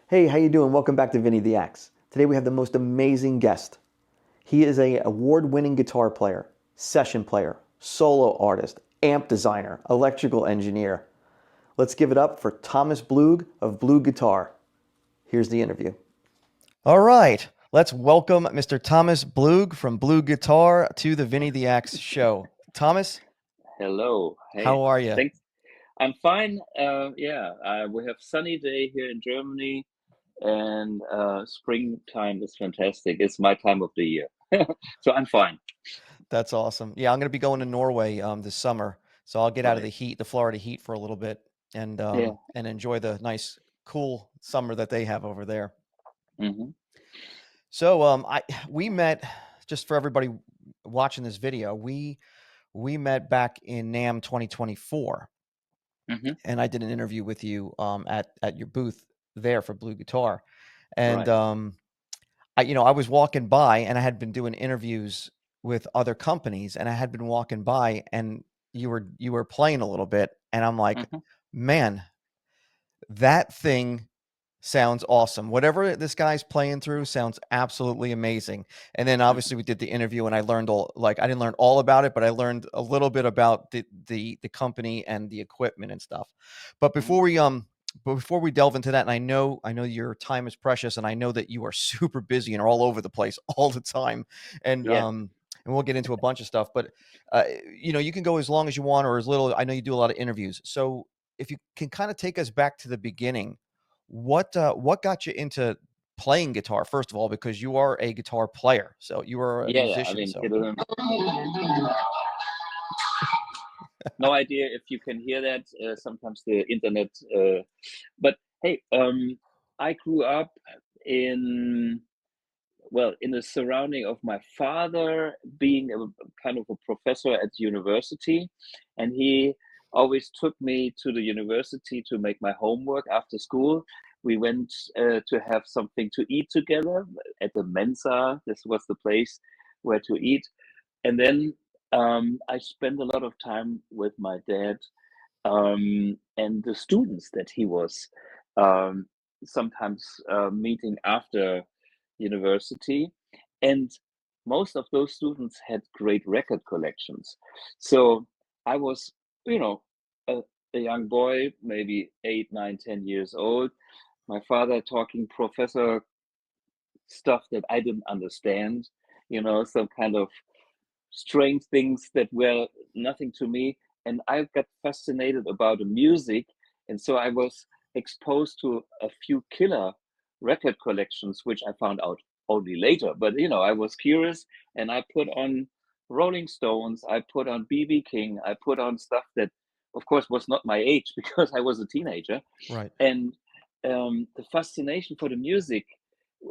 Hey, how you doing? Welcome back to Vinny the Axe. Today we have the most amazing guest. He is a award-winning guitar player, session player, solo artist, amp designer, electrical engineer. Let's give it up for Thomas Blug of BluGuitar. Here's the interview. All right, let's welcome Mr. Thomas Blug from BluGuitar to the Vinny the Axe show. Thomas, Hello. Hey, how are you? thanks. I'm fine. We have sunny day here in Germany, and springtime is fantastic. It's my time of the year, so I'm fine. That's awesome. Yeah, I'm going to be going to Norway this summer, so I'll get out of the Right. heat, the Florida heat, for a little bit, Yeah. and enjoy the nice, cool summer that they have over there. Hmm. So I we met, just for everybody watching this video. We met back in NAMM 2024, Hmm. and I did an interview with you at your booth there for Blue Guitar, and Right. I was walking by, and I had been doing interviews with other companies, and I had been walking by, and you were playing a little bit, and I'm like, Hmm. man, that thing sounds awesome. Whatever this guy's playing through sounds absolutely amazing. And then Hmm. obviously we did the interview, and I learned I didn't learn all about it, but I learned a little bit about the company and the equipment and stuff. But Hmm. before we delve into that, and I know your time is precious, and I know that you are super busy and are all over the place all the time. And Yeah. um and we'll get into a bunch of stuff, but uh, you can go as long as you want or as little. I know you do a lot of interviews. So if you can kind of take us back to the beginning, what got you into playing guitar, first of all, because you are a guitar player, so you are a Yeah. Yeah. I musician, mean, so no idea if you can hear that. Sometimes the internet. But hey, I grew up in in the surrounding of my father being a kind of a professor at university, and he always took me to the university to make my homework after school. We went to have something to eat together at the Mensa. This was the place where to eat, and then I spent a lot of time with my dad and the students that he was um, sometimes meeting after university. And most of those students had great record collections. So I was, you know, a, a young boy, maybe 8, 9, 10 years old. My father talking professor stuff that I didn't understand, some kind of strange things that were nothing to me. And I got fascinated about the music. And so I was exposed to a few killer record collections, which I found out only later. But, I was curious, and I put on Rolling Stones, I put on BB King, I put on stuff that, of course, was not my age because I was a teenager. right. And the fascination for the music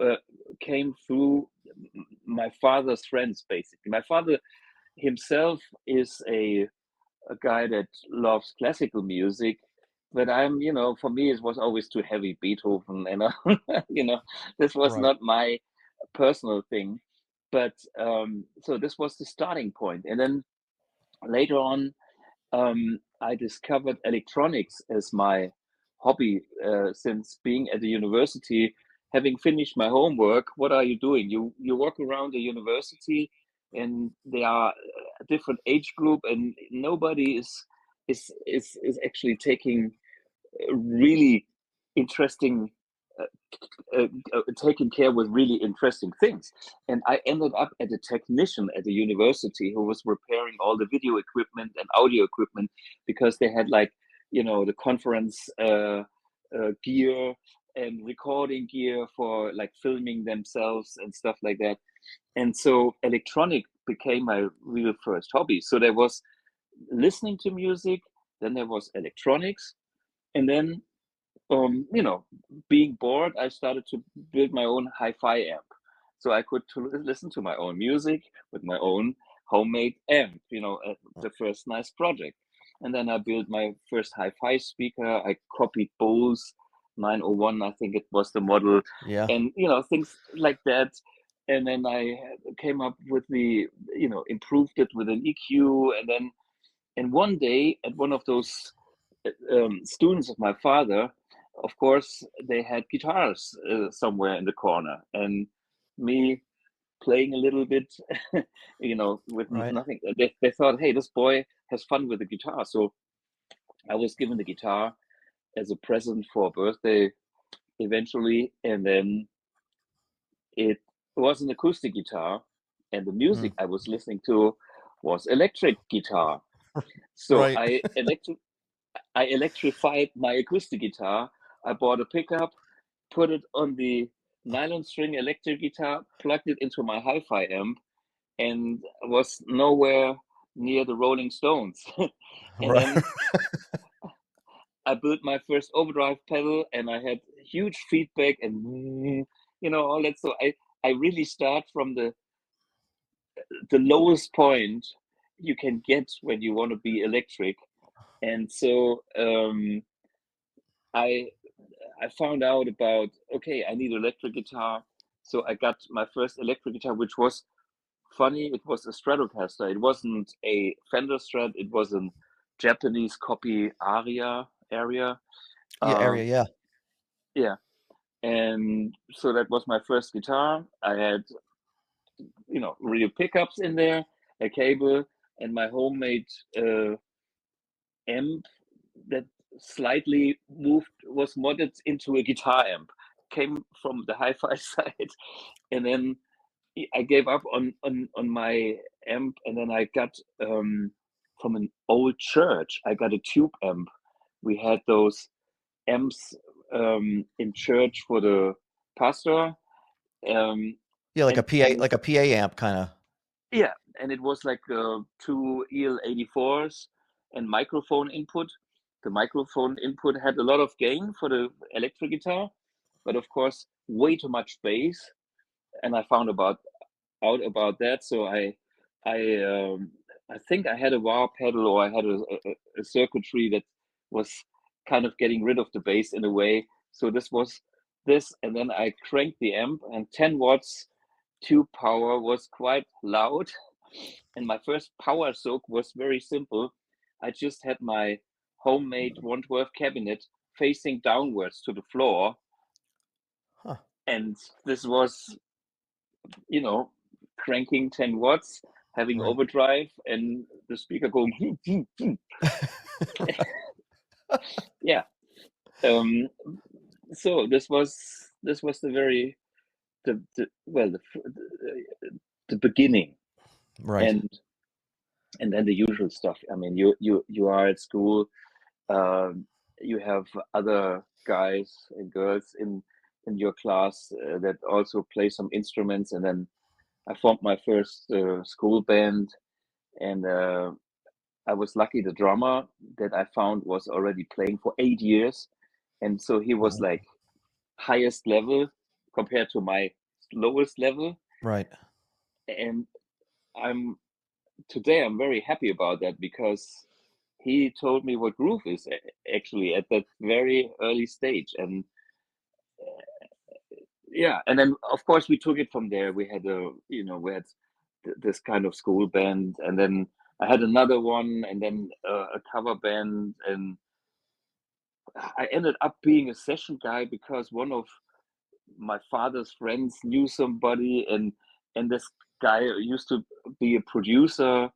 uh, came through my father's friends, basically. My father himself is a guy that loves classical music, but for me, it was always too heavy Beethoven, this was Right. not my personal thing. But so this was the starting point. And then later on, I discovered electronics as my hobby since being at the university. Having finished my homework, what are you doing? You walk around the university, and there are a different age group, and nobody is actually taking really interesting uh, taking care with really interesting things. And I ended up at a technician at the university who was repairing all the video equipment and audio equipment because they had the conference gear and recording gear for like filming themselves and stuff like that. And so electronic became my real first hobby. So there was listening to music, then there was electronics, and then being bored, I started to build my own hi-fi amp, so I could listen to my own music with my own homemade amp. The first nice project, and then I built my first hi-fi speaker. I copied Bose 901, I think it was the model, Yeah. and things like that. And then I came up with improved it with an EQ, and one day at one of those students of my father, of course, they had guitars somewhere in the corner, and me playing a little bit, with Right. nothing. They thought, hey, this boy has fun with the guitar. So I was given the guitar as a present for a birthday eventually, and then it was an acoustic guitar, and the music Mm. I was listening to was electric guitar. So Right. I electrified my acoustic guitar. I bought a pickup, put it on the nylon string electric guitar, plugged it into my hi-fi amp, and was nowhere near the Rolling Stones. And Right. then I built my first overdrive pedal, and I had huge feedback and all that. So I really start from the lowest point you can get when you want to be electric. And so I I found out about, okay, I need electric guitar. So I got my first electric guitar, which was funny. It was a Stratocaster. It wasn't a Fender Strat. It was a Japanese copy area. Yeah. Uh, Area. Yeah. yeah. And so that was my first guitar. I had, real pickups in there, a cable, and my homemade amp that slightly was modded into a guitar amp. Came from the hi-fi side, and then I gave up on my amp, and then I got from an old church. I got a tube amp. We had those amps in church for the pastor, Yeah. Like a and PA, and like a PA amp kind of. yeah, and it was like two EL84s and microphone input. The microphone input had a lot of gain for the electric guitar, but of course, way too much bass. And I found out about that. So I I think I had a wah pedal, or I had a circuitry that was kind of getting rid of the bass in a way. So this was this, and then I cranked the amp, and 10 watts tube power was quite loud. And my first power soak was very simple. I just had my homemade 112 cabinet facing downwards to the floor, Huh. and this was, you know, cranking 10 watts, having Right. overdrive, and the speaker going, yeah. Um, so this was the very the well the beginning, Right. and then the usual stuff. I mean, you are at school, um, you have other guys and girls in your class that also play some instruments, and then I formed my first school band, and I was lucky. The drummer that I found was already playing for 8 years, and so he was Wow. like highest level compared to my lowest level. Right. And I'm today I'm very happy about that, because he told me what groove is actually at that very early stage. And yeah, and then of course we took it from there. We had this kind of school band, and then I had another one, and then a cover band, and I ended up being a session guy because one of my father's friends knew somebody, and this guy used to be a producer,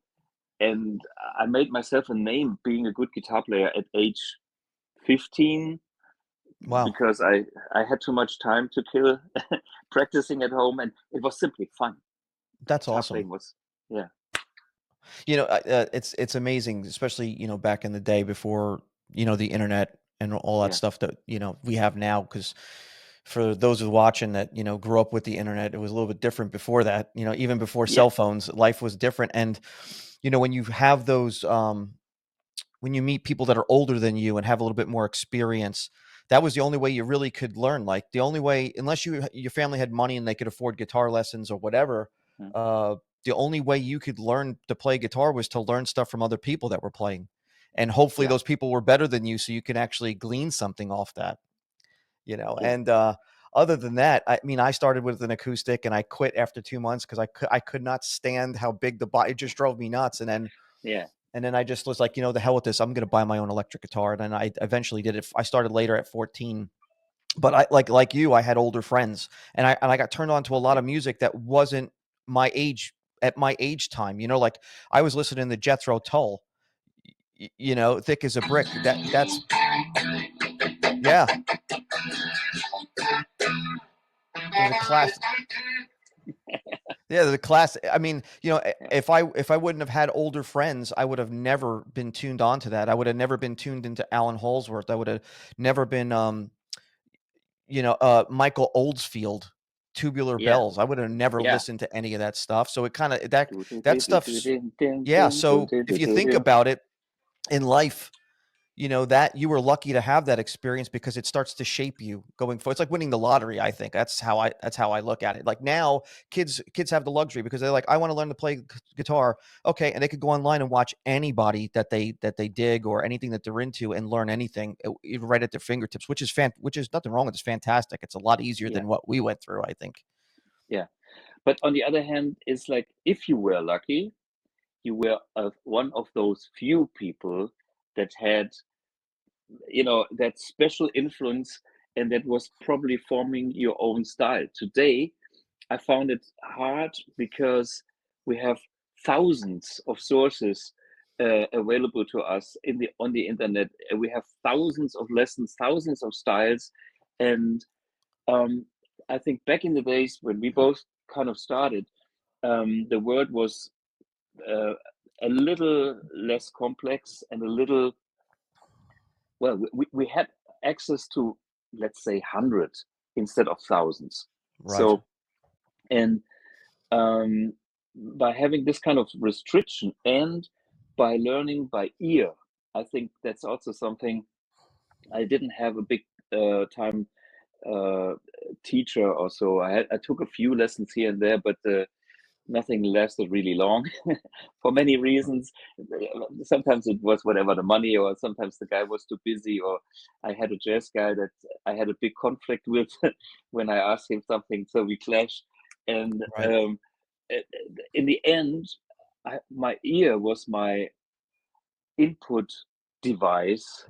and I made myself a name being a good guitar player at age 15, Wow. because I had too much time to kill practicing at home, and it was simply fun. That's Guitar awesome. playing was, yeah, It's amazing, especially back in the day before the internet and all that yeah, stuff that we have now. Because for those who are watching that grew up with the internet, it was a little bit different before that. Even before yeah, cell phones, life was different. And when you have those, when you meet people that are older than you and have a little bit more experience, that was the only way you really could learn. Like the only way, unless your family had money and they could afford guitar lessons or whatever, mm, uh, the only way you could learn to play guitar was to learn stuff from other people that were playing, and hopefully yeah, those people were better than you, so you can actually glean something off that. yeah, And other than that, I mean, I started with an acoustic and I quit after 2 months because I could not stand how big the body, it just drove me nuts. And then yeah, And then I just was like, the hell with this. I'm going to buy my own electric guitar. And then I eventually did it. I started later at 14, but I like you, I had older friends, and I got turned on to a lot of music that wasn't my age at my age time. Like I was listening to Jethro Tull, Thick as a Brick. That's yeah, the class. Yeah, the class. I mean, Yeah. if I wouldn't have had older friends, I would have never been tuned on to that. I would have never been tuned into Alan Holsworth. I would have never been Michael Oldsfield, Tubular Yeah. Bells. I would have never Yeah. listened to any of that stuff. So it kind of that stuff's yeah. So if you think about it in life, that you were lucky to have that experience because it starts to shape you going forward. It's like winning the lottery. I think that's how I look at it. Like now kids have the luxury because they're like, I want to learn to play guitar. Okay. And they could go online and watch anybody that they dig or anything that they're into and learn anything right at their fingertips, which is nothing wrong with it. It's fantastic. It's a lot easier Yeah. than what we went through, I think. Yeah. But on the other hand, it's like if you were lucky, you were one of those few people that had, that special influence, and that was probably forming your own style. Today, I found it hard because we have thousands of sources available to us on the internet. We have thousands of lessons, thousands of styles, and I think back in the days when we both kind of started, the word was uh, a little less complex and a little, well, we had access to, let's say, hundreds instead of thousands. Right. So, and by having this kind of restriction and by learning by ear, I think that's also something. I didn't have a big time uh, teacher or so. I took a few lessons here and there, but nothing lasted really long for many reasons. Sometimes it was whatever the money, or sometimes the guy was too busy, or I had a jazz guy that I had a big conflict with when I asked him something, so we clashed. And Right. in the end, my ear was my input device,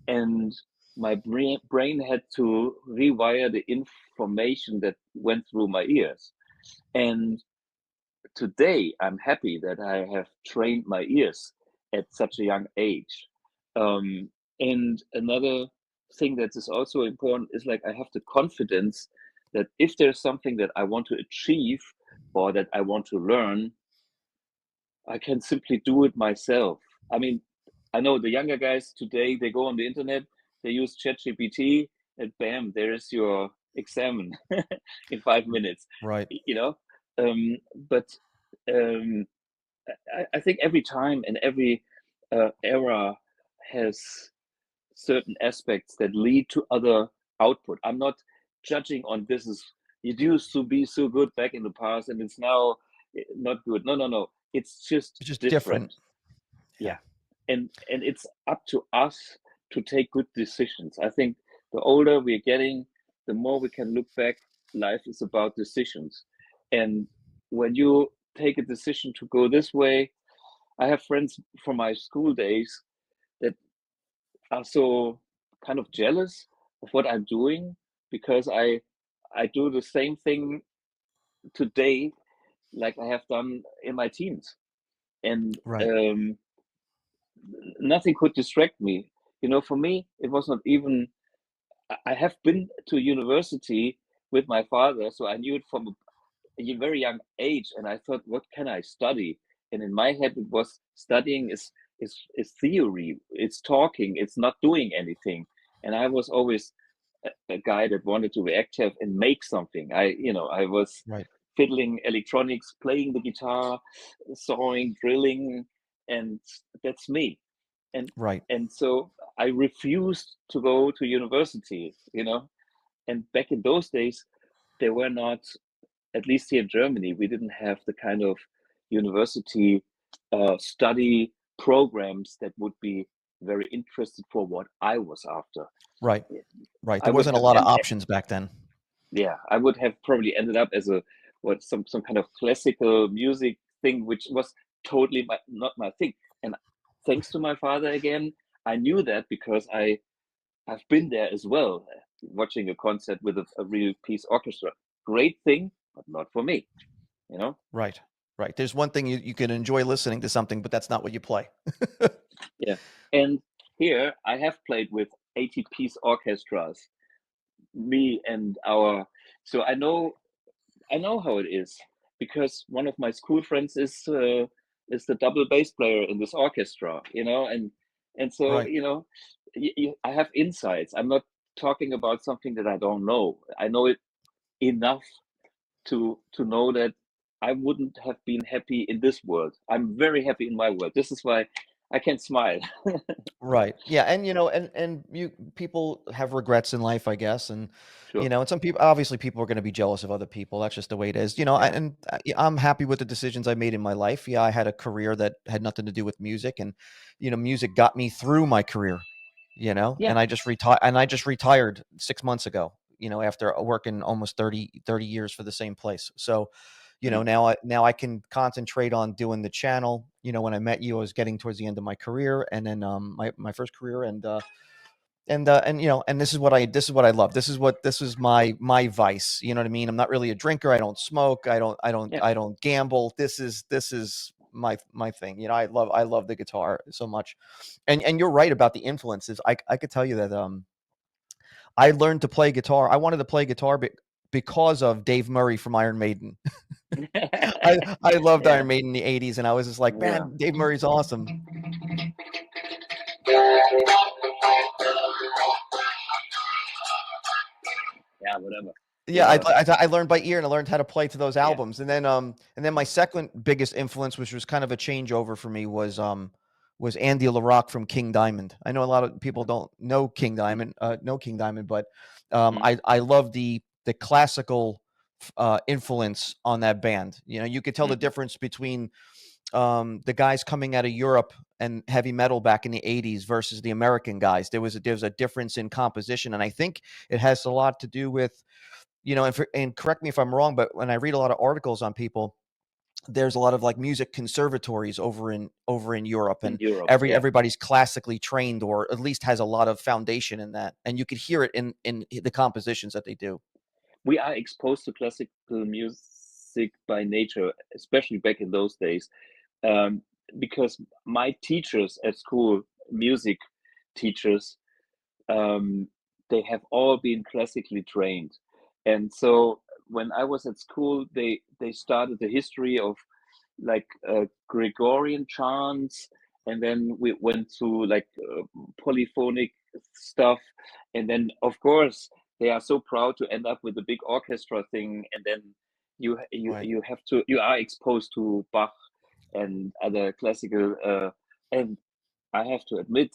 and my brain had to rewire the information that went through my ears. And today I'm happy that I have trained my ears at such a young age. And another thing that is also important is like I have the confidence that if there's something that I want to achieve or that I want to learn, I can simply do it myself. I mean, I know the younger guys today, they go on the internet, they use ChatGPT, and bam, there is your exam in 5 minutes, Right. you know? But um, I think every time and every era has certain aspects that lead to other output. I'm not judging on this is it used to be so good back in the past and it's now not good. No, no, no. It's just It's just different. different. Yeah. Yeah. And it's up to us to take good decisions. I think the older we're getting, the more we can look back. Life is about decisions. And when you take a decision to go this way, I have friends from my school days that are so kind of jealous of what I'm doing because I do the same thing today like I have done in my teens, and Right. nothing could distract me. For me, it was not even. I have been to university with my father, so I knew it from a very young age, and I thought, what can I study? And in my head, it was studying is theory. It's talking. It's not doing anything. And I was always a guy that wanted to be active and make something. I was Right. fiddling electronics, playing the guitar, sawing, drilling, and that's me. And Right. and so I refused to go to university. And back in those days, there were not, at least here in Germany, we didn't have the kind of university study programs that would be very interested for what I was after. Right. Right. I There would wasn't a have, lot of options back then. yeah, I would have probably ended up as some kind of classical music thing, which was totally not my thing. And thanks to my father again. I knew that because I've been there as well, watching a concert with a real piece orchestra. Great thing, but not for me, you know? Right. Right. There's one thing you can enjoy listening to something, but that's not what you play. Yeah. And here I have played with 80-piece orchestras, me and our, so I know how it is because one of my school friends is the double bass player in this orchestra, you know, and so, Right. you know, I have insights. I'm not talking about something that I don't know. I know it enough to know that I wouldn't have been happy in this world. I'm very happy in my world. This is why I can smile. Right. Yeah, and and you people have regrets in life, I guess, and Sure. and some people obviously people are going to be jealous of other people. That's just the way it is. Yeah. Yeah, I'm happy with the decisions I made in my life. Yeah, I had a career that had nothing to do with music, and music got me through my career. Yeah. And I just retired 6 months ago. After working almost 30 years for the same place. So Mm. now I can concentrate on doing the channel. When I met you, I was getting towards the end of my career, and then my first career, and this is what I love. This is my vice. You know what I mean? I'm not really a drinker. I don't smoke. I don't I don't Yeah. I don't gamble. This is my thing. I love the guitar so much. And you're right about the influences. I could tell you that I learned to play guitar. I wanted to play guitar because of Dave Murray from Iron Maiden. I loved Yeah. Iron Maiden in the 80s, and I was just like, Yeah. man, Dave Murray's awesome. Yeah. Whatever. You Yeah, know. I learned by ear, and I learned how to play to those Yeah. albums. And then my second biggest influence, which was kind of a changeover for me, was Andy LaRocque from King Diamond. I know a lot of people don't know King Diamond, but Mm. I love the classical influence on that band. You could tell the Mm. difference between the guys coming out of Europe and heavy metal back in the 80s versus the American guys. There was a difference in composition, and I think it has a lot to do with, and correct me if I'm wrong, but when I read a lot of articles on people, there's a lot of like music conservatories over in Europe, In and Europe. Yeah. everybody's classically trained, or at least has a lot of foundation in that, and you could hear it in the compositions that they do. We are exposed to classical music by nature, especially back in those days, um, because my teachers at school, music teachers, um, they have all been classically trained, and so when I was at school, they started the history of like Gregorian chants, and then we went to like polyphonic stuff, and then of course they are so proud to end up with a big orchestra thing, and then Right. you are exposed to Bach and other classical, and I have to admit,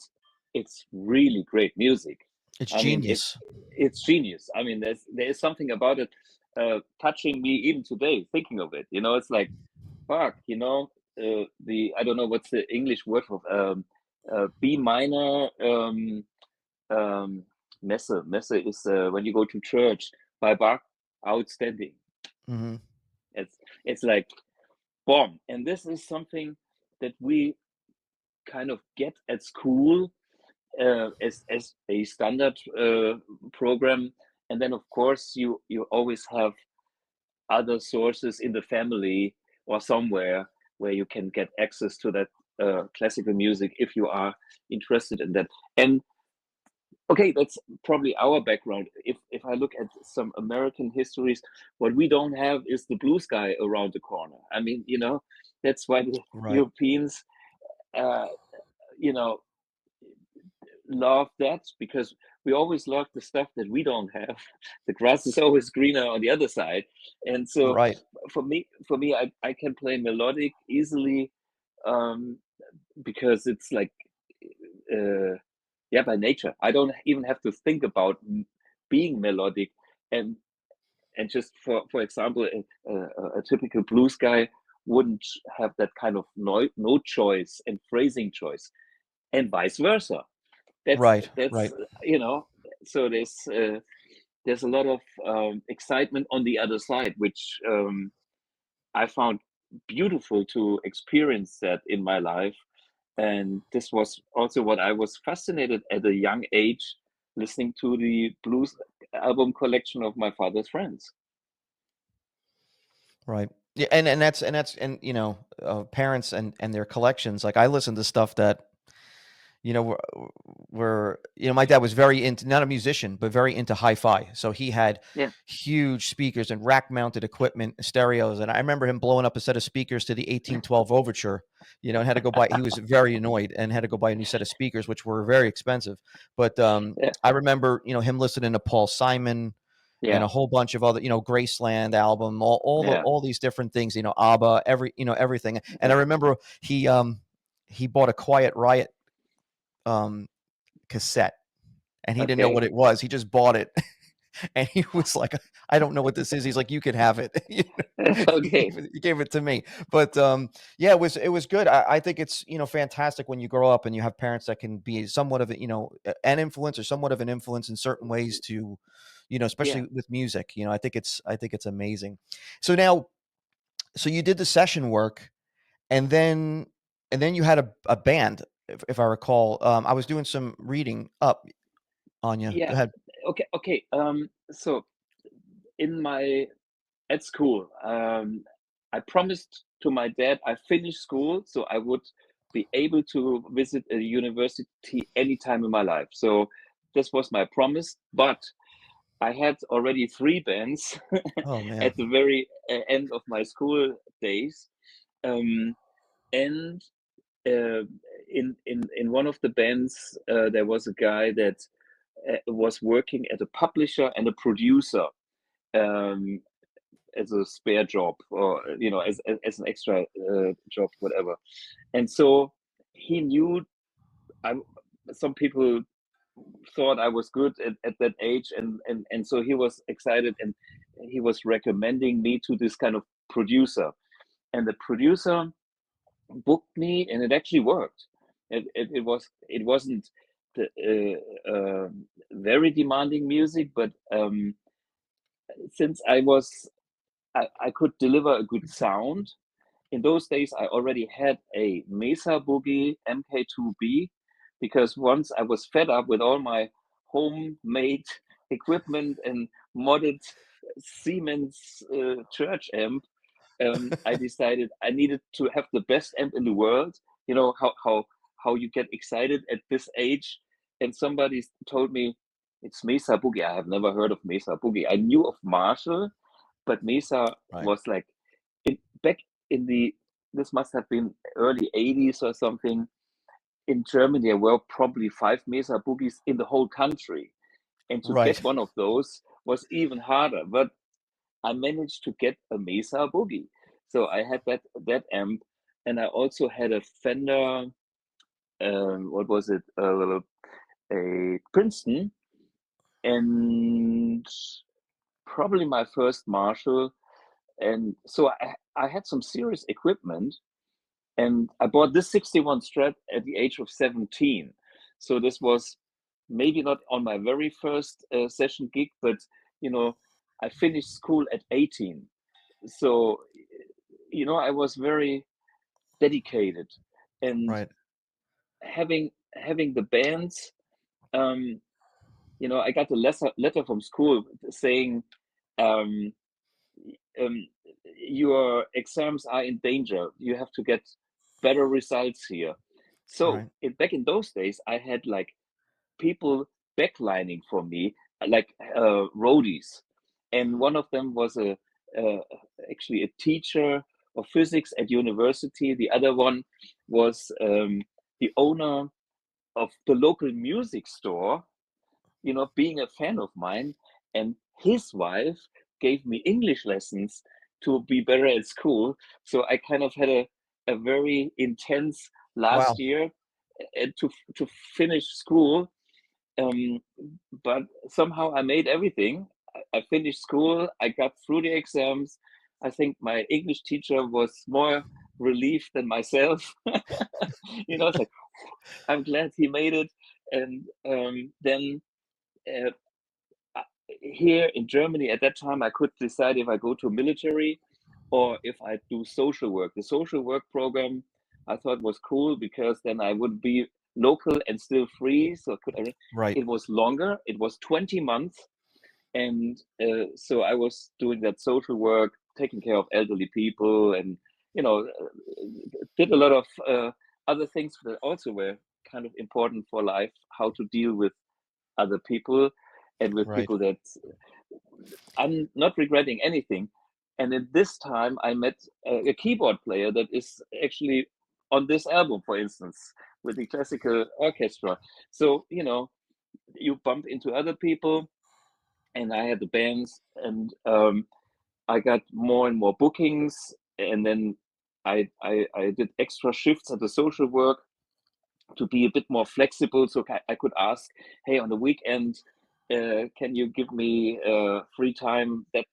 it's really great music. It's I mean, genius. it's genius. I mean, there is something about it touching me even today, thinking of it. You know, it's like fuck. You know, the I don't know what's the English word for B minor um, messe. Messe is when you go to church by Bach. Outstanding. Hmm. It's like bomb, and this is something that we kind of get at school as a standard program, and then of course you always have other sources in the family or somewhere where you can get access to that classical music if you are interested in that. And okay, that's probably our background. If I look at some American histories, what we don't have is the blue sky around the corner. I mean, you know, that's why the Right. Europeans, uh, you know, love that because we always love the stuff that we don't have. The grass is always greener on the other side, and so Right. for me, I can play melodic easily um, because it's like uh, yeah, by nature. I don't even have to think about being melodic, and just for example, a typical blues guy wouldn't have that kind of note choice and phrasing choice, and vice versa. that's Right. that's Right. you know, so there's a lot of excitement on the other side, which I found beautiful to experience that in my life. And this was also what I was fascinated at a young age, listening to the blues album collection of my father's friends. Right. Yeah, and you know, parents and their collections. Like I listen to stuff that you know, were you know, my dad was very into, not a musician, but very into hi-fi. So he had Yeah, huge speakers and rack-mounted equipment, stereos. And I remember him blowing up a set of speakers to the 1812 Overture, you know, and had to go buy. He was very annoyed and had to go buy a new set of speakers, which were very expensive. But yeah, I remember, you know, him listening to Paul Simon and yeah, a whole bunch of other, you know, Graceland album, yeah, all these different things, you know, ABBA, you know, everything. And I yeah. remember he bought a Quiet Riot um cassette, and he didn't know Okay. what it was. He just bought it. And he was like, I don't know what this is. He's like, you could have it. You know? Okay. He gave it to me. But yeah, it was good. I think it's, you know, fantastic when you grow up and you have parents that can be somewhat of a, you know, an influence or somewhat of an influence in certain ways to, you know, Yeah, especially with music. You know, I think it's amazing. So now, so you did the session work, and then you had a band, if I recall. I was doing some reading up on you. yeah. Go ahead. Okay, okay. So in my at school, I promised to my dad I finished school, so I would be able to visit a university anytime in my life. So this was my promise, but I had already three bands Oh at man. the very end of my school days, um, and uh, in one of the bands there was a guy that was working at a publisher and a producer, um, as a spare job, or you know, as an extra job, whatever. And so he knew I some people thought I was good at that age, and so he was excited, and he was recommending me to this kind of producer, and the producer booked me, and it actually worked. It wasn't the, very demanding music, but since I could deliver a good sound. In those days, I already had a Mesa Boogie MK2B, because once I was fed up with all my homemade equipment and modded Siemens church amp, I decided I needed to have the best amp in the world. You know how you get excited at this age, and somebody told me it's Mesa Boogie. I have never heard of Mesa Boogie. I knew of Marshall, but Mesa Right. was like back in the, this must have been early 80s or something. In Germany, there were probably five Mesa Boogies in the whole country, and to get Right. one of those was even harder. But I managed to get a Mesa Boogie, so I had that amp, and I also had a Fender. What was it? A Princeton, and probably my first Marshall. And so I had some serious equipment, and I bought this 61 Strat at the age of 17. So this was maybe not on my very first session gig, but you know, I finished school at 18. So you know, I was very dedicated, and Right. having the bands. Um, you know, I got a letter from school saying, um, um, your exams are in danger. You have to get better results here. So Right. back in those days, I had like people backlining for me, like roadies, and one of them was uh, actually a teacher of physics at university. The other one was the owner of the local music store, you know, being a fan of mine, and his wife gave me English lessons to be better at school. So I kind of had a very intense last Wow. year to finish school. Um, but somehow I made everything. I finished school. I got through the exams. I think my English teacher was more relieved than myself. You know, it's like I'm glad he made it. And then uh, here in Germany at that time, I could decide if I go to military or if I do social work. The social work program I thought was cool because then I would be local and still free. So Right. it was longer. It was 20 months. And so I was doing that social work, taking care of elderly people, and did a lot of other things that also were kind of important for life, how to deal with other people and with Right. people that I'm not regretting anything. And at this time, I met a keyboard player that is actually on this album, for instance, with the classical orchestra. So, you bump into other people, and I had the bands, and I got more and more bookings, and then I did extra shifts at the social work to be a bit more flexible, so I could ask, hey, on the weekend, can you give me free time that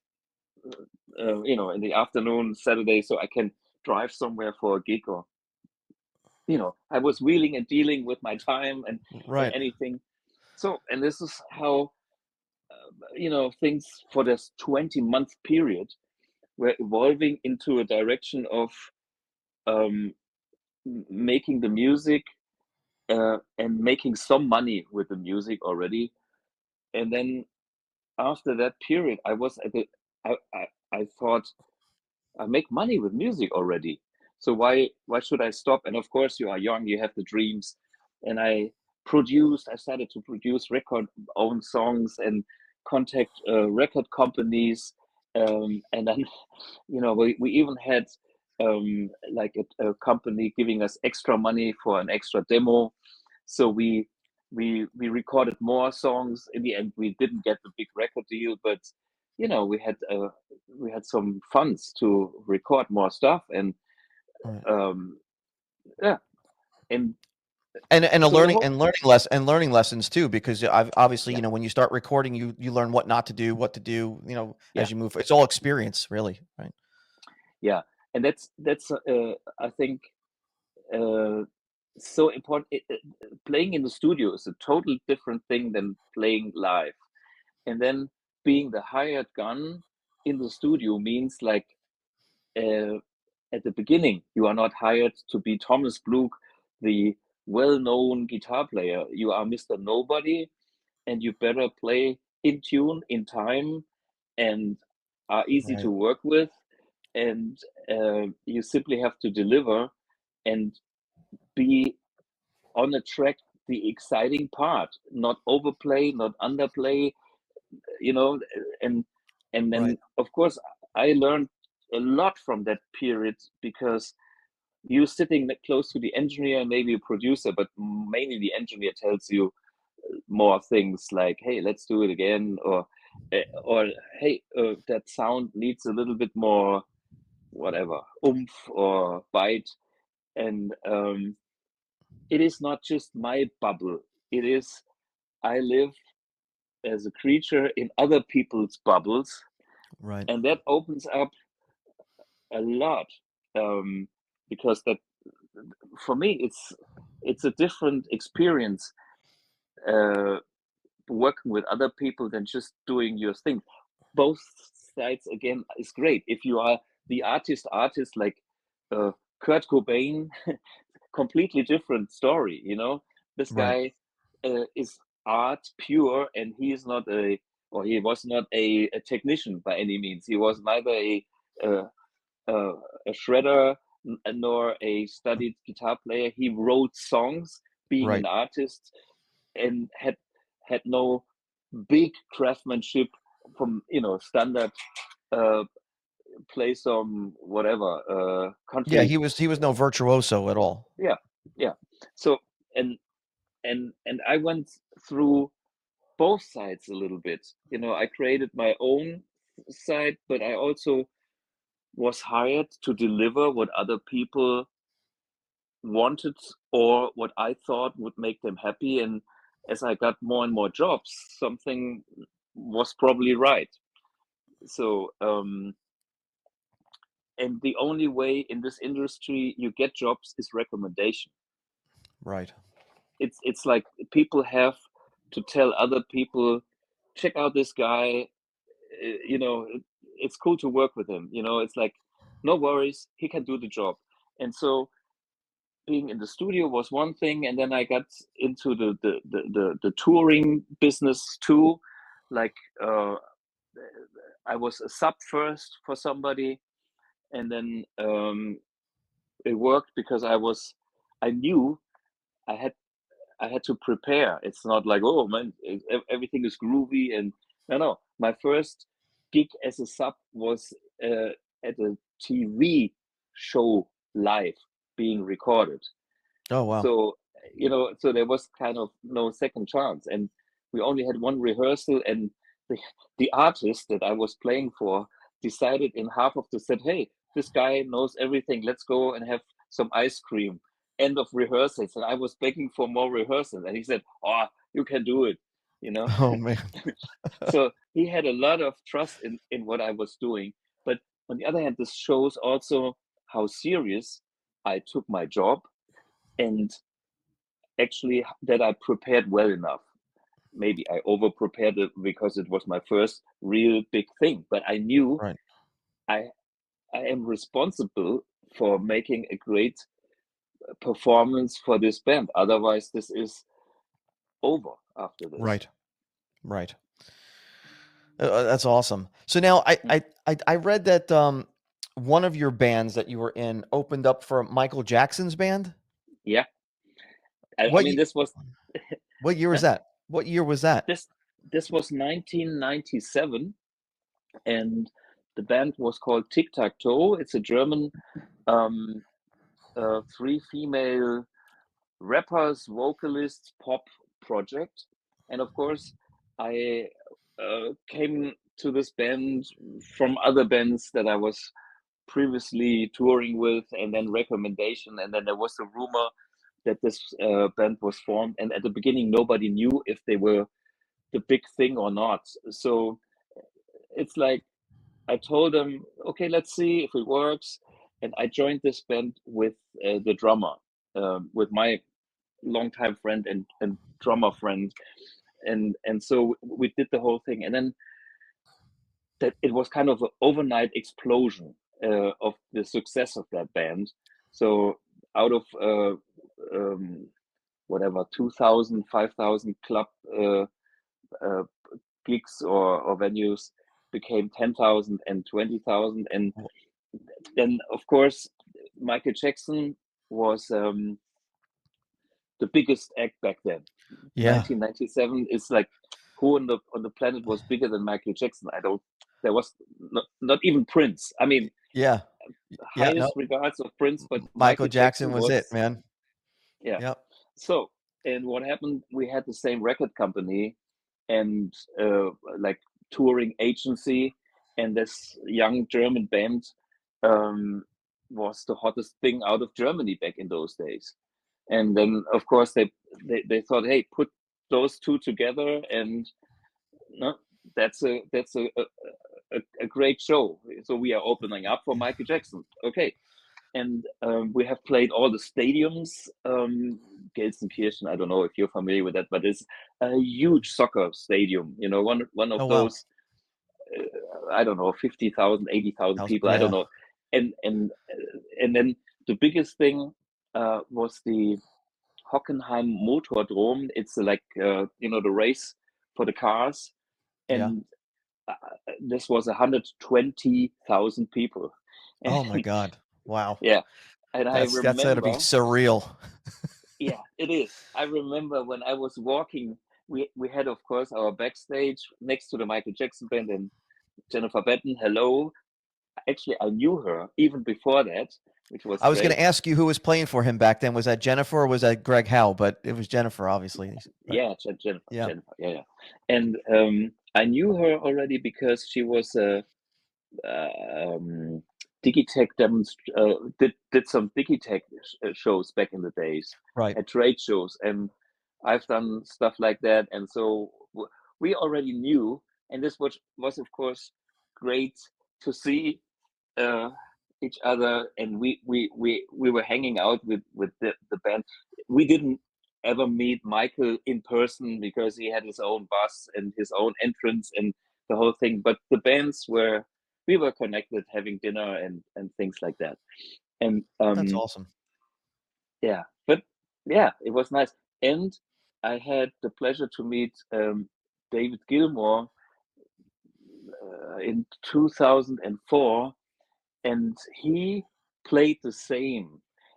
in the afternoon Saturday, so I can drive somewhere for a gig, or I was wheeling and dealing with my time and Right. anything. So, and this is how things for this 20-month period were evolving into a direction of um, making the music and making some money with the music already. And then after that period, I was at the, I thought, I make money with music already. So why should I stop? And of course, you are young, you have the dreams. And I started to produce record own songs and contact record companies. And then, we even had like a company giving us extra money for an extra demo. So we recorded more songs. In the end, we didn't get the big record deal, but we had some funds to record more stuff, and Right. um, yeah, and And a so the learning whole and learning lessons too, because I've obviously, yeah, when you start recording, you learn what not to do, what to do, yeah, as you move. It's all experience, really, right? yeah, and that's I think uh, so important. Playing in the studio is a totally different thing than playing live, and then being the hired gun in the studio means like uh, at the beginning, you are not hired to be Thomas Blug, the well-known guitar player. You are Mr. Nobody, and you better play in tune, in time, and are easy Right. to work with. And you simply have to deliver and be on the track, the exciting part, not overplay, not underplay, you know, and Right. then of course I learned a lot from that period, because you sitting close to the engineer, maybe a producer, but mainly the engineer tells you more things like, hey, let's do it again, or hey, that sound needs a little bit more, whatever, oomph or bite. And it is not just my bubble. It is, I live as a creature in other people's bubbles, Right. and that opens up a lot, um, because that, for me, it's a different experience uh, working with other people than just doing your thing. Both sides again is great. If you are the artist like uh, Kurt Cobain, completely different story. This Right. guy is art pure, and he is not he was not a technician by any means. He was neither uh, a shredder nor a studied guitar player. He wrote songs, being an Right. artist, and had no big craftsmanship from standard uh, play some whatever Yeah, country. he was no virtuoso at all. Yeah, yeah. So and and I went through both sides a little bit. I created my own side, but I also was hired to deliver what other people wanted, or what I thought would make them happy. And as I got more and more jobs, something was probably right. So, and the only way in this industry you get jobs is recommendation. Right. It's like people have to tell other people, check out this guy. It's cool to work with him. It's like, no worries, he can do the job. And so being in the studio was one thing, and then I got into the touring business too. Like I was a sub first for somebody, and then it worked because I knew I had to prepare. It's not like, oh man, everything is groovy. And no, my first gig as a sub was at a TV show live being recorded. Oh, wow. So, so there was kind of no second chance. And we only had one rehearsal, and the artist that I was playing for decided in half of the set, hey, this guy knows everything. Let's go and have some ice cream. End of rehearsals. And I was begging for more rehearsals. And he said, oh, you can do it, Oh, man. So he had a lot of trust in what I was doing. But on the other hand, this shows also how serious I took my job, and actually that I prepared well enough. Maybe I over prepared it because it was my first real big thing, but I knew Right. I am responsible for making a great performance for this band. Otherwise, this is over after this. Right. Right. That's awesome. So now I read that one of your bands that you were in opened up for Michael Jackson's band. Yeah. I What mean, ye- this was what year was that? What year was that? this was 1997, and the band was called Tic Tac Toe. It's a German three female rappers, vocalists, pop project. And of course, I came to this band from other bands that I was previously touring with, and then recommendation. And then there was a rumor that this band was formed. And at the beginning, nobody knew if they were the big thing or not. So it's like, I told them, okay, let's see if it works. And I joined this band with the drummer, with my longtime friend and drummer friend. And so we did the whole thing. And then that it was kind of an overnight explosion of the success of that band. So out of whatever, 2,000, 5,000 club gigs or venues became 10,000 and 20,000. And then, of course, Michael Jackson was the biggest act back then. Yeah. 1997 is like, who on the planet was bigger than Michael Jackson? There was not even Prince. I mean, Yeah. Yeah. No. highest regards of Prince, but Michael Jackson was it, man. Yeah. Yep. So, and what happened? We had the same record company and like touring agency, and this young German band was the hottest thing out of Germany back in those days. And then, of course, they thought, hey, put those two together, and no, that's a great show. So we are opening up for Michael Jackson. Okay. And we have played all the stadiums. Gelsenkirchen, I don't know if you're familiar with that, but it's a huge soccer stadium. One of Oh, wow. those, I don't know, 50,000, 80,000 people. I don't know. And then the biggest thing was the Hockenheim Motordrome. It's like the race for the cars, and this was 120,000 people. Oh my God. Wow. Yeah. And I That's gotta be remember, surreal. yeah, it is. I remember when I was walking, we had, of course, our backstage next to the Michael Jackson band, and Jennifer Batten, hello. Actually, I knew her even before that, which was I was going great. to ask you who was playing for him back then. Was that Jennifer or was that Greg Howe? But it was Jennifer, obviously. Right? Yeah, Jennifer. Yeah. Jennifer. Yeah. And I knew her already because she was a Digitech did some Digitech shows back in the days, Right. at trade shows, and I've done stuff like that, and so we already knew, and this was of course great to see each other, and we were hanging out with the band. We didn't ever meet Michael in person because he had his own bus and his own entrance and the whole thing, but the bands we were connected, having dinner and things like that. And That's awesome. yeah, but yeah, it was nice. And I had the pleasure to meet David Gilmour in 2004, and he played the same.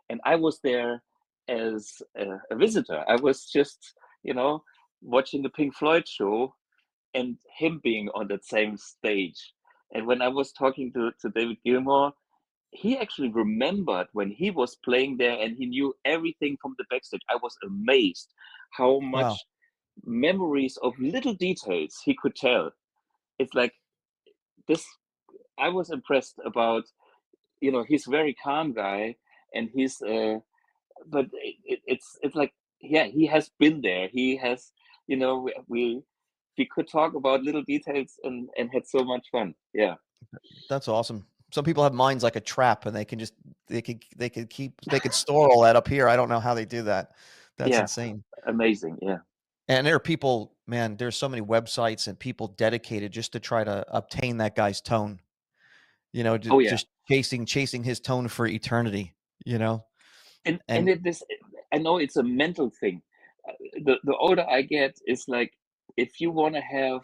And I was there as a visitor. I was just, watching the Pink Floyd show and him being on that same stage. And when I was talking to David Gilmour, he actually remembered when he was playing there and he knew everything from the backstage. I was amazed how Wow. much memories of little details he could tell. It's like this. I was impressed about, he's a very calm guy, and but it's like, yeah, he has been there. He has, we could talk about little details and had so much fun. Yeah. That's awesome. Some people have minds like a trap, and they could store all that up here. I don't know how they do that. That's Yeah. insane. Amazing. Yeah. And there are people, man, there's so many websites and people dedicated just to try to obtain that guy's tone, Oh yeah. just chasing his tone for eternity, And and I know it's a mental thing. The older I get, it's like, if you want to have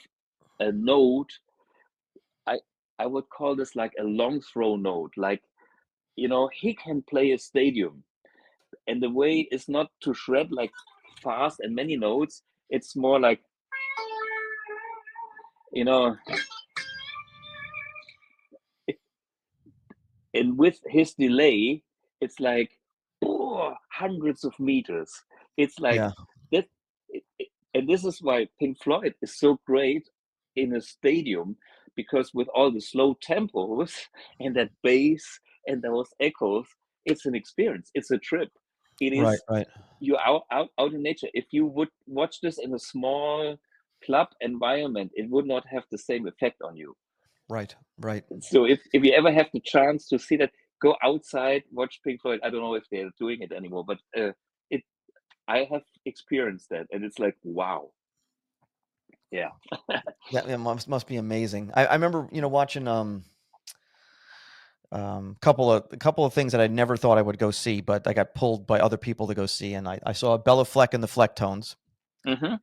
a note, I I would call this like a long throw note. Like, he can play a stadium, and the way is not to shred like fast and many notes. It's more like, you know, and with his delay, it's like, oh, hundreds of meters. It's like yeah, that. And this is why Pink Floyd is so great in a stadium, because with all the slow tempos and that bass and those echoes, it's an experience. It's a trip. It right, is, right, you're out in nature. If you would watch this in a small club environment, it would not have the same effect on you. right, right. So if you ever have the chance to see that, go outside, watch Pink Floyd. I don't know if they're doing it anymore, but it I have experienced that, and it's like, wow. Yeah. That must be amazing. I remember, watching a couple of things that I never thought I would go see, but I got pulled by other people to go see, and I saw Bella Fleck and the Flecktones. Hmm.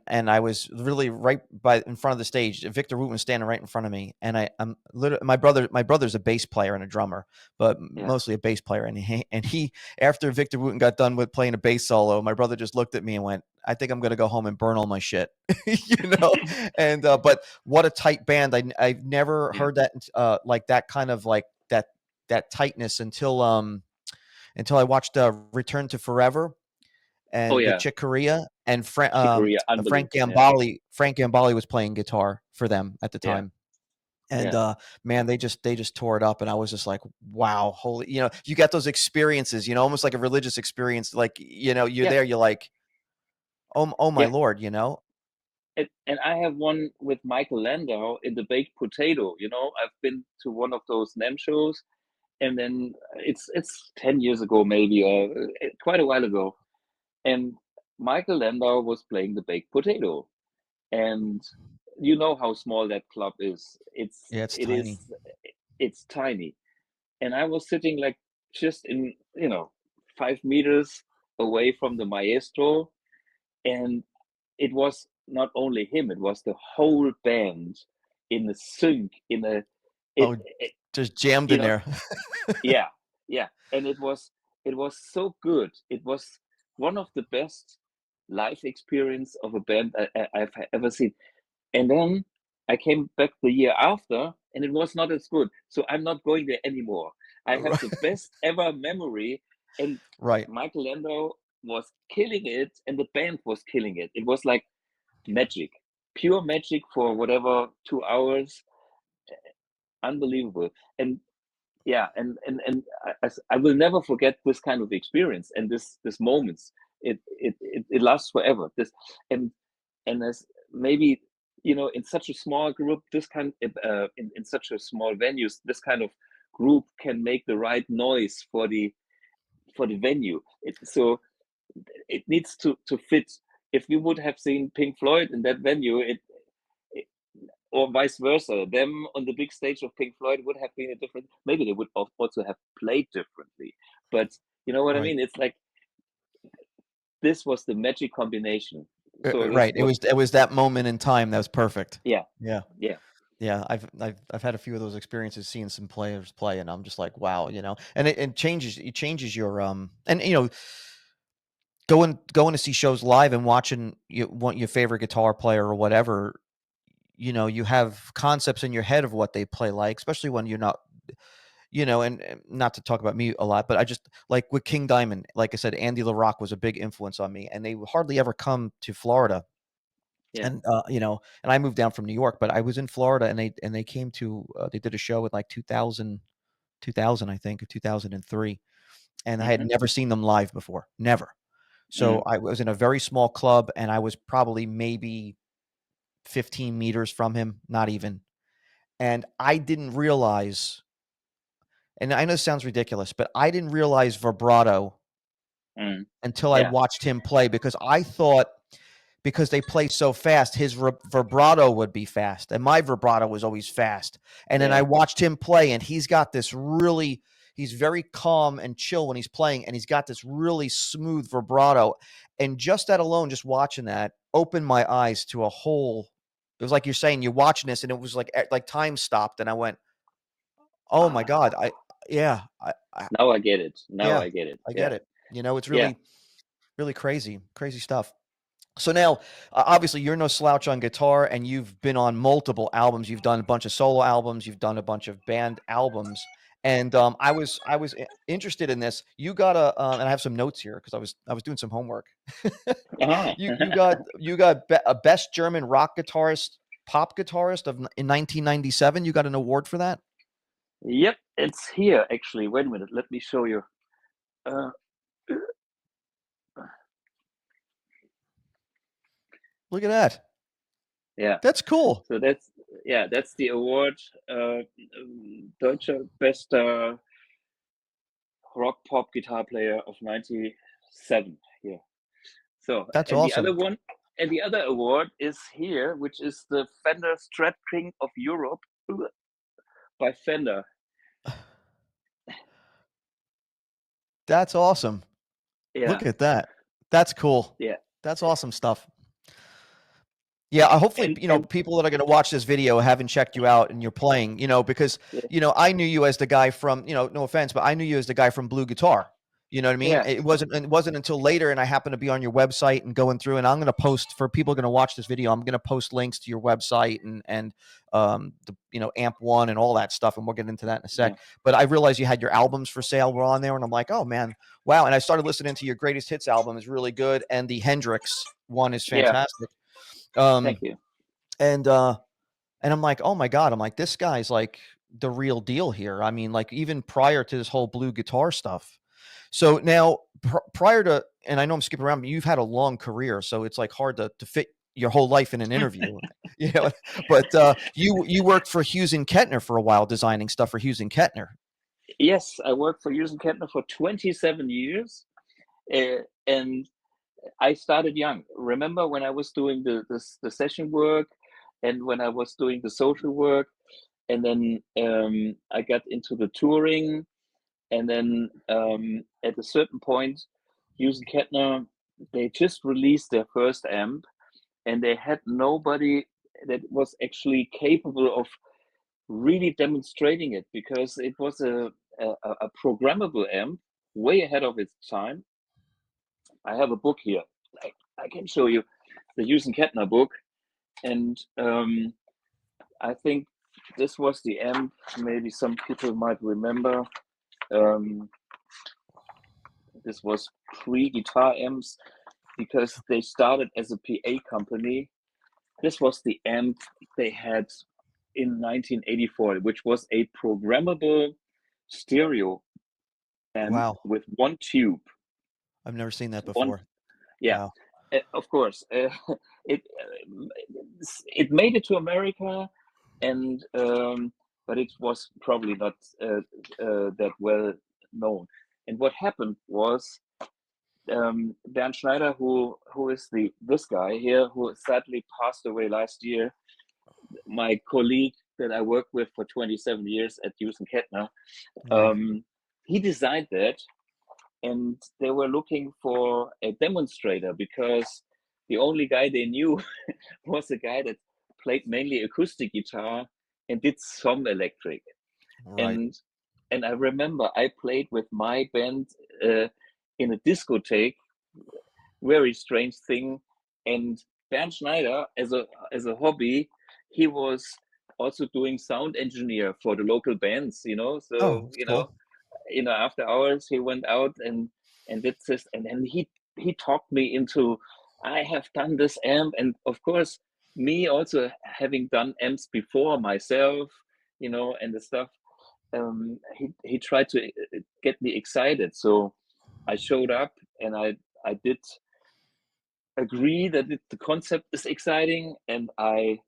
And I was really right in front of the stage. Victor Wooten was standing right in front of me, and I'm literally, my brother's a bass player and a drummer, but Yeah. mostly a bass player. And he after Victor Wooten got done with playing a bass solo, my brother just looked at me and went, "I think I'm gonna go home and burn all my shit," you know. And but what a tight band! I've never Yeah. heard that like that kind of like that tightness until I watched Return to Forever Oh and with yeah. Chick Corea and Chick Corea, Frank unbelievable. Yeah. Gambale. Frank Gambale was playing guitar for them at the Yeah. time. And Yeah. man, they just tore it up, and I was just like, wow, holy, you got those experiences, almost like a religious experience, like, you're Yeah. there, you're like, oh my Yeah. Lord, And I have one with Michael Landau in the Baked Potato. I've been to one of those NAMM shows, and then it's 10 years ago, maybe, or quite a while ago, and Michael Landau was playing the Baked Potato, and you know how small that club is. Yeah, it's It tiny. is it's tiny, and I was sitting like just in 5 meters away from the maestro, and it was not only him; it was the whole band in a sync, in a it, Oh, it just jammed you in know there. yeah, yeah, and it was so good. It was one of the best live experience of a band I've ever seen. And then I came back the year after, and it was not as good. So I'm not going there anymore. I have the best ever memory, and Right. Michael Landau was killing it, and the band was killing it. It was like magic, pure magic for whatever 2 hours. Unbelievable. And yeah, and I will never forget this kind of experience and this moments. It lasts forever. And as maybe, in such a small group, this kind in such a small venues, this kind of group can make the right noise for the venue. So it needs to fit. If we would have seen Pink Floyd in that venue, it or vice versa, them on the big stage of Pink Floyd would have been a different. Maybe they would also have played differently, but you know what I Right. mean. It's like this was the magic combination. So Right. It was that moment in time that was perfect. yeah, Yeah. yeah, Yeah, I've had a few of those experiences seeing some players play, and I'm just like, wow, and it changes your and going to see shows live and watching your favorite guitar player or whatever, you have concepts in your head of what they play like, especially when you're not, and not to talk about me a lot, but I just like with King Diamond, like I said, Andy LaRocque was a big influence on me, and they hardly ever come to Florida. yeah. And and I moved down from New York, but I was in Florida, and they came to they did a show in like 2000 I think, or 2003, and I had Mm-hmm. never seen them live before, never. So Mm. I was in a very small club, and I was probably maybe 15 meters from him, not even. And I didn't realize, and I know this sounds ridiculous, but I didn't realize vibrato Mm. until I Yeah, watched him play, because I thought, because they play so fast, his vibrato would be fast, and my vibrato was always fast. And then I yeah. watched him play, and he's very calm and chill when he's playing, and he's got this really smooth vibrato. And just that alone, just watching that, opened my eyes to a whole. It was like you're saying, you're watching this, and it was like time stopped, and I went, "Oh my Ah, God, yeah, now I get it. Now yeah, I get it. I Yeah, get it." It's yeah, really, really crazy, crazy stuff. So now, obviously, you're no slouch on guitar, and you've been on multiple albums. You've done a bunch of solo albums. You've done a bunch of band albums. And I was interested in this. You got and I have some notes here because I was doing some homework. uh-huh. You got a best German rock guitarist, pop guitarist in 1997. You got an award for that. Yep, it's here actually. Wait a minute, let me show you. Uh, Look at that. yeah, That's cool. so that's the award. Deutscher bester rock pop guitar player of '97. Here. So, That's and the awesome. other one, and the other award is here, which is the Fender Strat King of Europe by Fender. That's awesome. Yeah, Look at that. That's cool. yeah, That's awesome stuff. Yeah, hopefully, and people that are going to watch this video haven't checked you out and you're playing, because, yeah, I knew you as the guy from, no offense, but I knew you as the guy from BluGuitar. You know what I mean? yeah, It wasn't until later, and I happened to be on your website and going through, and I'm going to post, for people going to watch this video, I'm going to post links to your website and Amp1 and all that stuff, and we'll get into that in a yeah, sec. But I realized you had your albums for sale were on there, and I'm like, oh man, wow. And I started listening to your greatest hits album, is really good, and the Hendrix one is yeah. fantastic. Thank you. And I'm like, oh my God, I'm like, this guy's like the real deal here. I mean, like, even prior to this whole BluGuitar stuff. So now, prior to, and I know I'm skipping around, but you've had a long career, so it's like hard to fit your whole life in an interview, But you worked for Hughes and Kettner for a while, designing stuff for Hughes and Kettner. Yes, I worked for Hughes and Kettner for 27 years, and I started young. Remember when I was doing the session work, and when I was doing the social work, and then I got into the touring, and then at a certain point, Hughes and Kettner, they just released their first amp, and they had nobody that was actually capable of really demonstrating it, because it was a programmable amp, way ahead of its time. I have a book here. I can show you the Hughes and Kettner book, and I think this was the amp. Maybe some people might remember. Um, this was pre-guitar amps, because they started as a PA company. This was the amp they had in 1984, which was a programmable stereo amp Wow, with one tube. I've never seen that One, before. yeah, Wow. of course. It it made it to America, and but it was probably not that well known. And what happened was, Bernd Schneider, who is this guy here, who sadly passed away last year, my colleague that I worked with for 27 years at Hughes and Kettner, Wow. he designed that, and they were looking for a demonstrator because the only guy they knew was a guy that played mainly acoustic guitar and did some electric. Right. And I remember I played with my band in a discotheque, very strange thing. And Bernd Schneider, as a hobby, he was also doing sound engineer for the local bands, you know. So Oh, that's cool. after hours he went out and did this, and then he talked me into, I have done this amp, and of course me also having done amps before myself, you know, and the stuff. He tried to get me excited, so I showed up and I did agree that the concept is exciting, and I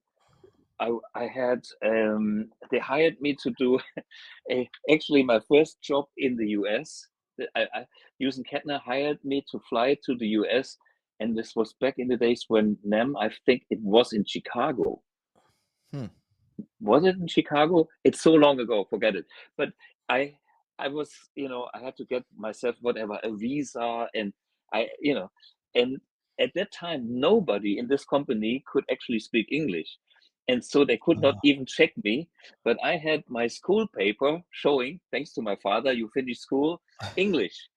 had they hired me to do actually my first job in the US. Hughes and Kettner hired me to fly to the US, and this was back in the days when NAMM, I think it was in Chicago. Was it in Chicago? It's so long ago, forget it. But I was, you know, I had to get myself whatever, a visa, and and at that time nobody in this company could actually speak English. And so they could not even check me, but I had my school paper showing, thanks to my father, you finished school, English.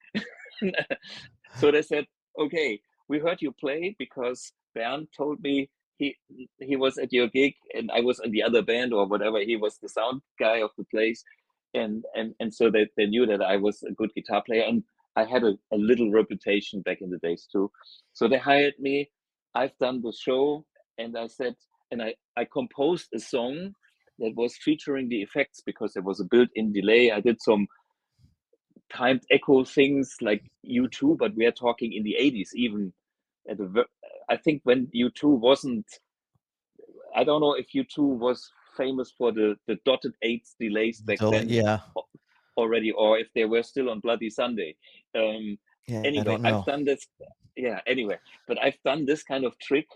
So they said, okay, we heard you play because Bernd told me he was at your gig and I was in the other band or whatever. He was the sound guy of the place. And so they knew that I was a good guitar player, and I had a little reputation back in the days too. So they hired me. I've done the show, and I said, and I composed a song that was featuring the effects because there was a built-in delay. I did some timed echo things like U2, but we are talking in the 80s, even at the, I think when U2 wasn't, I don't know if U2 was famous for the dotted eights delays back then Yeah. already, or if they were still on Bloody Sunday. Yeah. I Anyway, don't know. I've done this. Yeah. Anyway, but I've done this kind of trick.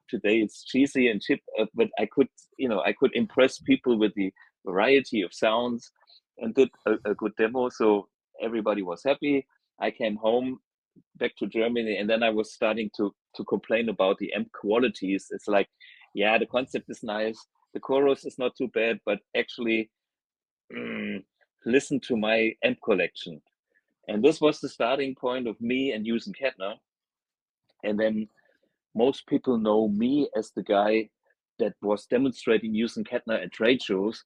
Today it's cheesy and cheap, but I could impress people with the variety of sounds, and did a good demo. So everybody was happy. I came home back to Germany, and then I was starting to complain about the amp qualities. It's like, yeah, the concept is nice, the chorus is not too bad, but actually, listen to my amp collection. And this was the starting point of me and using Kettner. And then most people know me as the guy that was demonstrating using Kettner at trade shows.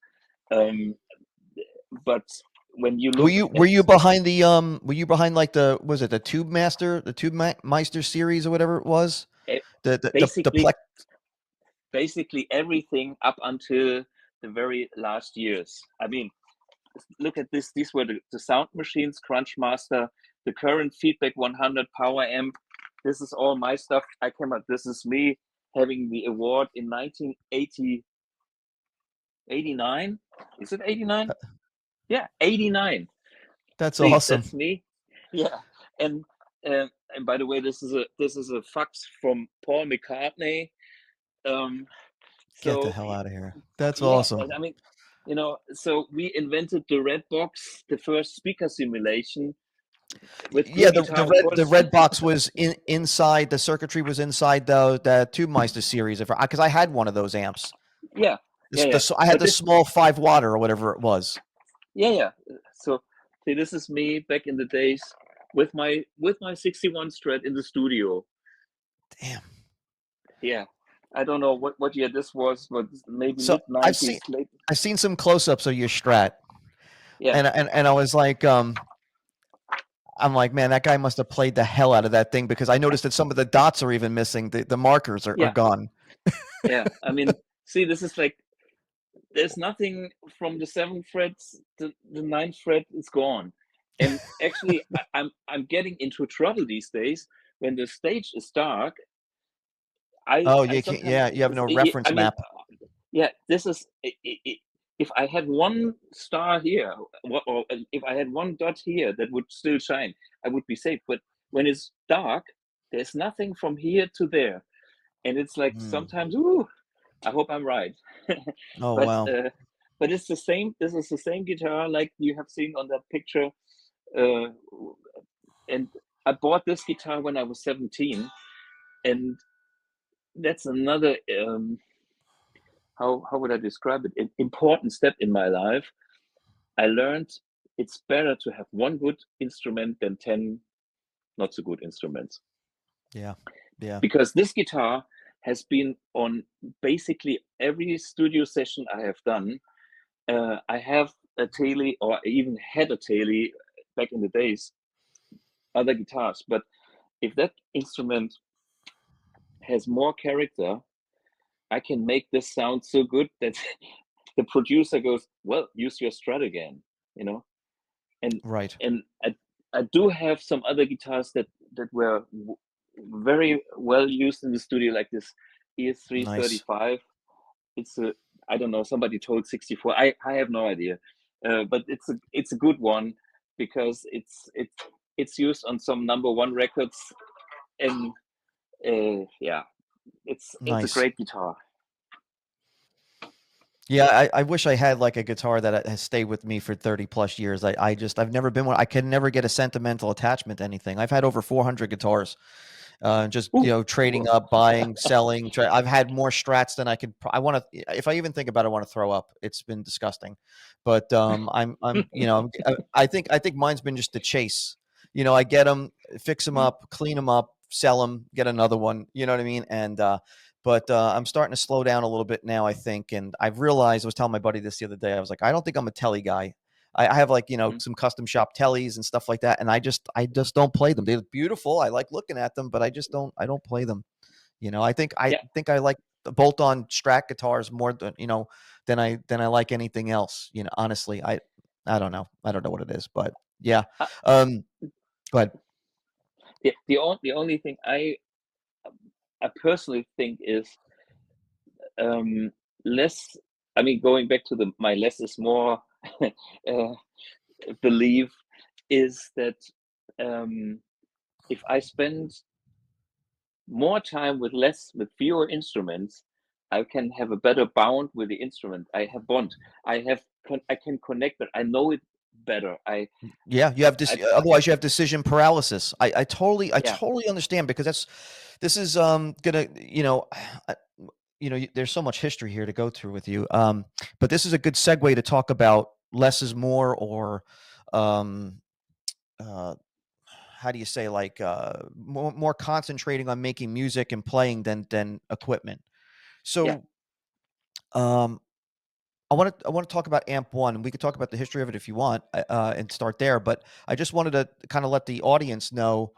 But when you look were you behind the were you behind like the, was it the Tube Meister series or whatever it was? Basically everything up until the very last years. I mean, look at this. These were the sound machines, Crunchmaster, the current Feedback 100 power amp. This is all my stuff. I came up. This is me having the award in 1989. Is it 89? Yeah, 89. That's See, awesome. that's me. Yeah, and by the way, this is a fax from Paul McCartney. Get the So hell out of here. That's yeah, awesome. I mean, so we invented the red box, the first speaker simulation with BluGuitar, of course. The red box was inside, the circuitry was inside the Tube Meister series, because I had one of those amps. Yeah, I had the small 5 watt or whatever it was. Yeah. So see, this is me back in the days with my 61 Strat in the studio. Damn. Yeah, I don't know what year this was, but maybe So mid-90s. I've seen some close-ups of your Strat. Yeah. And I was like, I'm like, man, that guy must have played the hell out of that thing, because I noticed that some of the dots are even missing. The markers are gone. Yeah, I mean, see, this is like, there's nothing from the 7th fret, the 9th fret is gone. And actually, I'm getting into trouble these days when the stage is dark. You can't. Yeah, you have no reference map. Yeah, this is, if I had one star here, or if I had one dot here that would still shine, I would be safe. But when it's dark, there's nothing from here to there, and it's like sometimes, ooh, I hope I'm right. Oh, wow. But it's the same. This is the same guitar like you have seen on that picture and I bought this guitar when I was 17, and that's another how would I describe it? An important step in my life. I learned it's better to have one good instrument than 10 not so good instruments. Yeah. Yeah. Because this guitar has been on basically every studio session I have done. I have a Tele, or I even had a Tele back in the days, other guitars. But if that instrument has more character, I can make this sound so good that the producer goes, well, use your Strat again, you know? And Right. and I do have some other guitars that were very well used in the studio, like this Nice. ES335. It's a, I don't know, somebody told 64. I have no idea, but it's a good one because it's used on some #1 records, and yeah, it's a Nice. great guitar. Yeah, I wish I had like a guitar that has stayed with me for 30 plus years. I've never been one. I can never get a sentimental attachment to anything. I've had over 400 guitars, just, Ooh, trading well, up, buying, selling. I've had more Strats than I could. I want to, if I even think about it, I want to throw up. It's been disgusting, but I think mine's been just the chase. I get them, fix them up, clean them up, sell them, get another one. You know what I mean? And but I'm starting to slow down a little bit now, I think. And I've realized, I was telling my buddy this the other day, I was like, I don't think I'm a telly guy. I have like, some custom shop tellies and stuff like that. And I just don't play them. They're beautiful. I like looking at them, but I don't play them. I yeah, think I like the bolt on Strat guitars more than, than I like anything else. Honestly, I don't know. I don't know what it is, but yeah. uh, Go ahead. the only thing I personally think is less. I mean, going back to my less is more uh, belief is that if I spend more time with fewer instruments, I can have a better bond with the instrument. I can connect it. I know it better. Yeah, you have I otherwise you have decision paralysis. I yeah. totally understand, because this is gonna, I- there's so much history here to go through with you. But this is a good segue to talk about less is more, or um uh how do you say, like, more concentrating on making music and playing than equipment. Yeah. So um I want to talk about Amp1, and we could talk about the history of it if you want, and start there. But I just wanted to kind of let the audience know.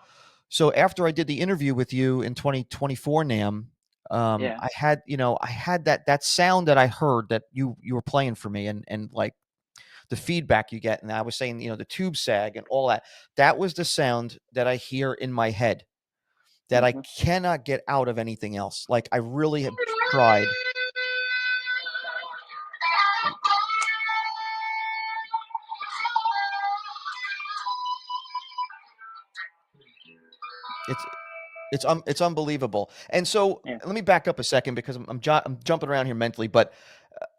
So after I did the interview with you in 2024 NAM, Yeah. I had that sound that I heard that you were playing for me, and like the feedback you get, and I was saying, the tube sag and all that. That was the sound that I hear in my head that I Hmm. cannot get out of anything else. Like, I really have tried. It's it's unbelievable. And so Yeah. let me back up a second, because I'm jumping around here mentally. But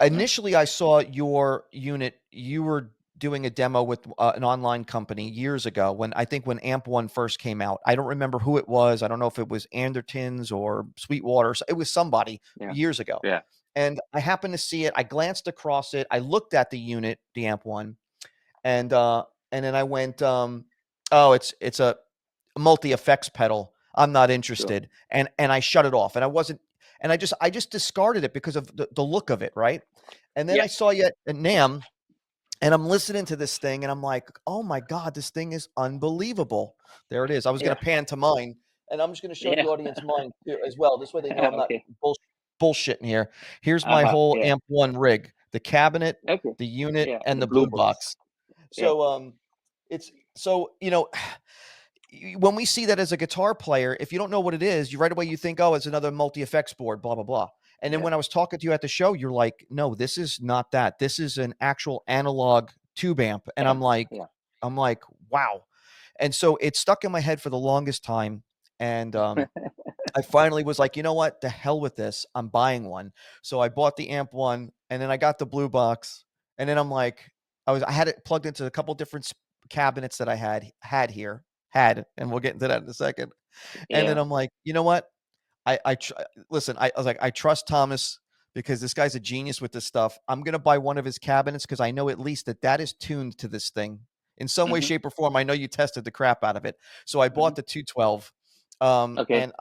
initially, I saw your unit. You were doing a demo with an online company years ago, when Amp1 first came out. I don't remember who it was. I don't know if it was Andertons or Sweetwater. It was somebody Yeah. years ago. Yeah. And I happened to see it. I glanced across it. I looked at the unit, the Amp1, and then I went, oh, it's a multi effects pedal. I'm not Sure. interested. And I shut it off. And I wasn't, and I just discarded it because of the look of it, right? And then Yeah. I saw you at NAM, and I'm listening to this thing, and I'm like, oh my God, this thing is unbelievable. There it is. I was going Yeah. to pan to mine, and I'm just going to show the Yeah. audience mine too, as well. This way they know I'm not Okay. bullshitting here. Here's my Uh-huh. whole Yeah. Amp1 rig: the cabinet, Okay. the unit, Yeah. and The the blue blue box. box. Yeah. So it's so, when we see that as a guitar player, if you don't know what it is, you right away you think, oh, it's another multi effects board, blah blah blah. And then Yeah. when I was talking to you at the show, you're like, no, this is not that. This is an actual analog tube amp. And Amp. Yeah. I'm like, wow. And so it stuck in my head for the longest time. And I finally was like, you know what? The hell with this. I'm buying one. So I bought the Amp1, and then I got the blue box. And then I'm like, I had it plugged into a couple different cabinets that I had had, and we'll get into that in a second. And then Yeah. I'm like, you know what? Listen, I was like, I trust Thomas because this guy's a genius with this stuff. I'm going to buy one of his cabinets because I know at least that is tuned to this thing in some way, Hmm. shape, or form. I know you tested the crap out of it. So I Hmm. bought the 212. Okay. And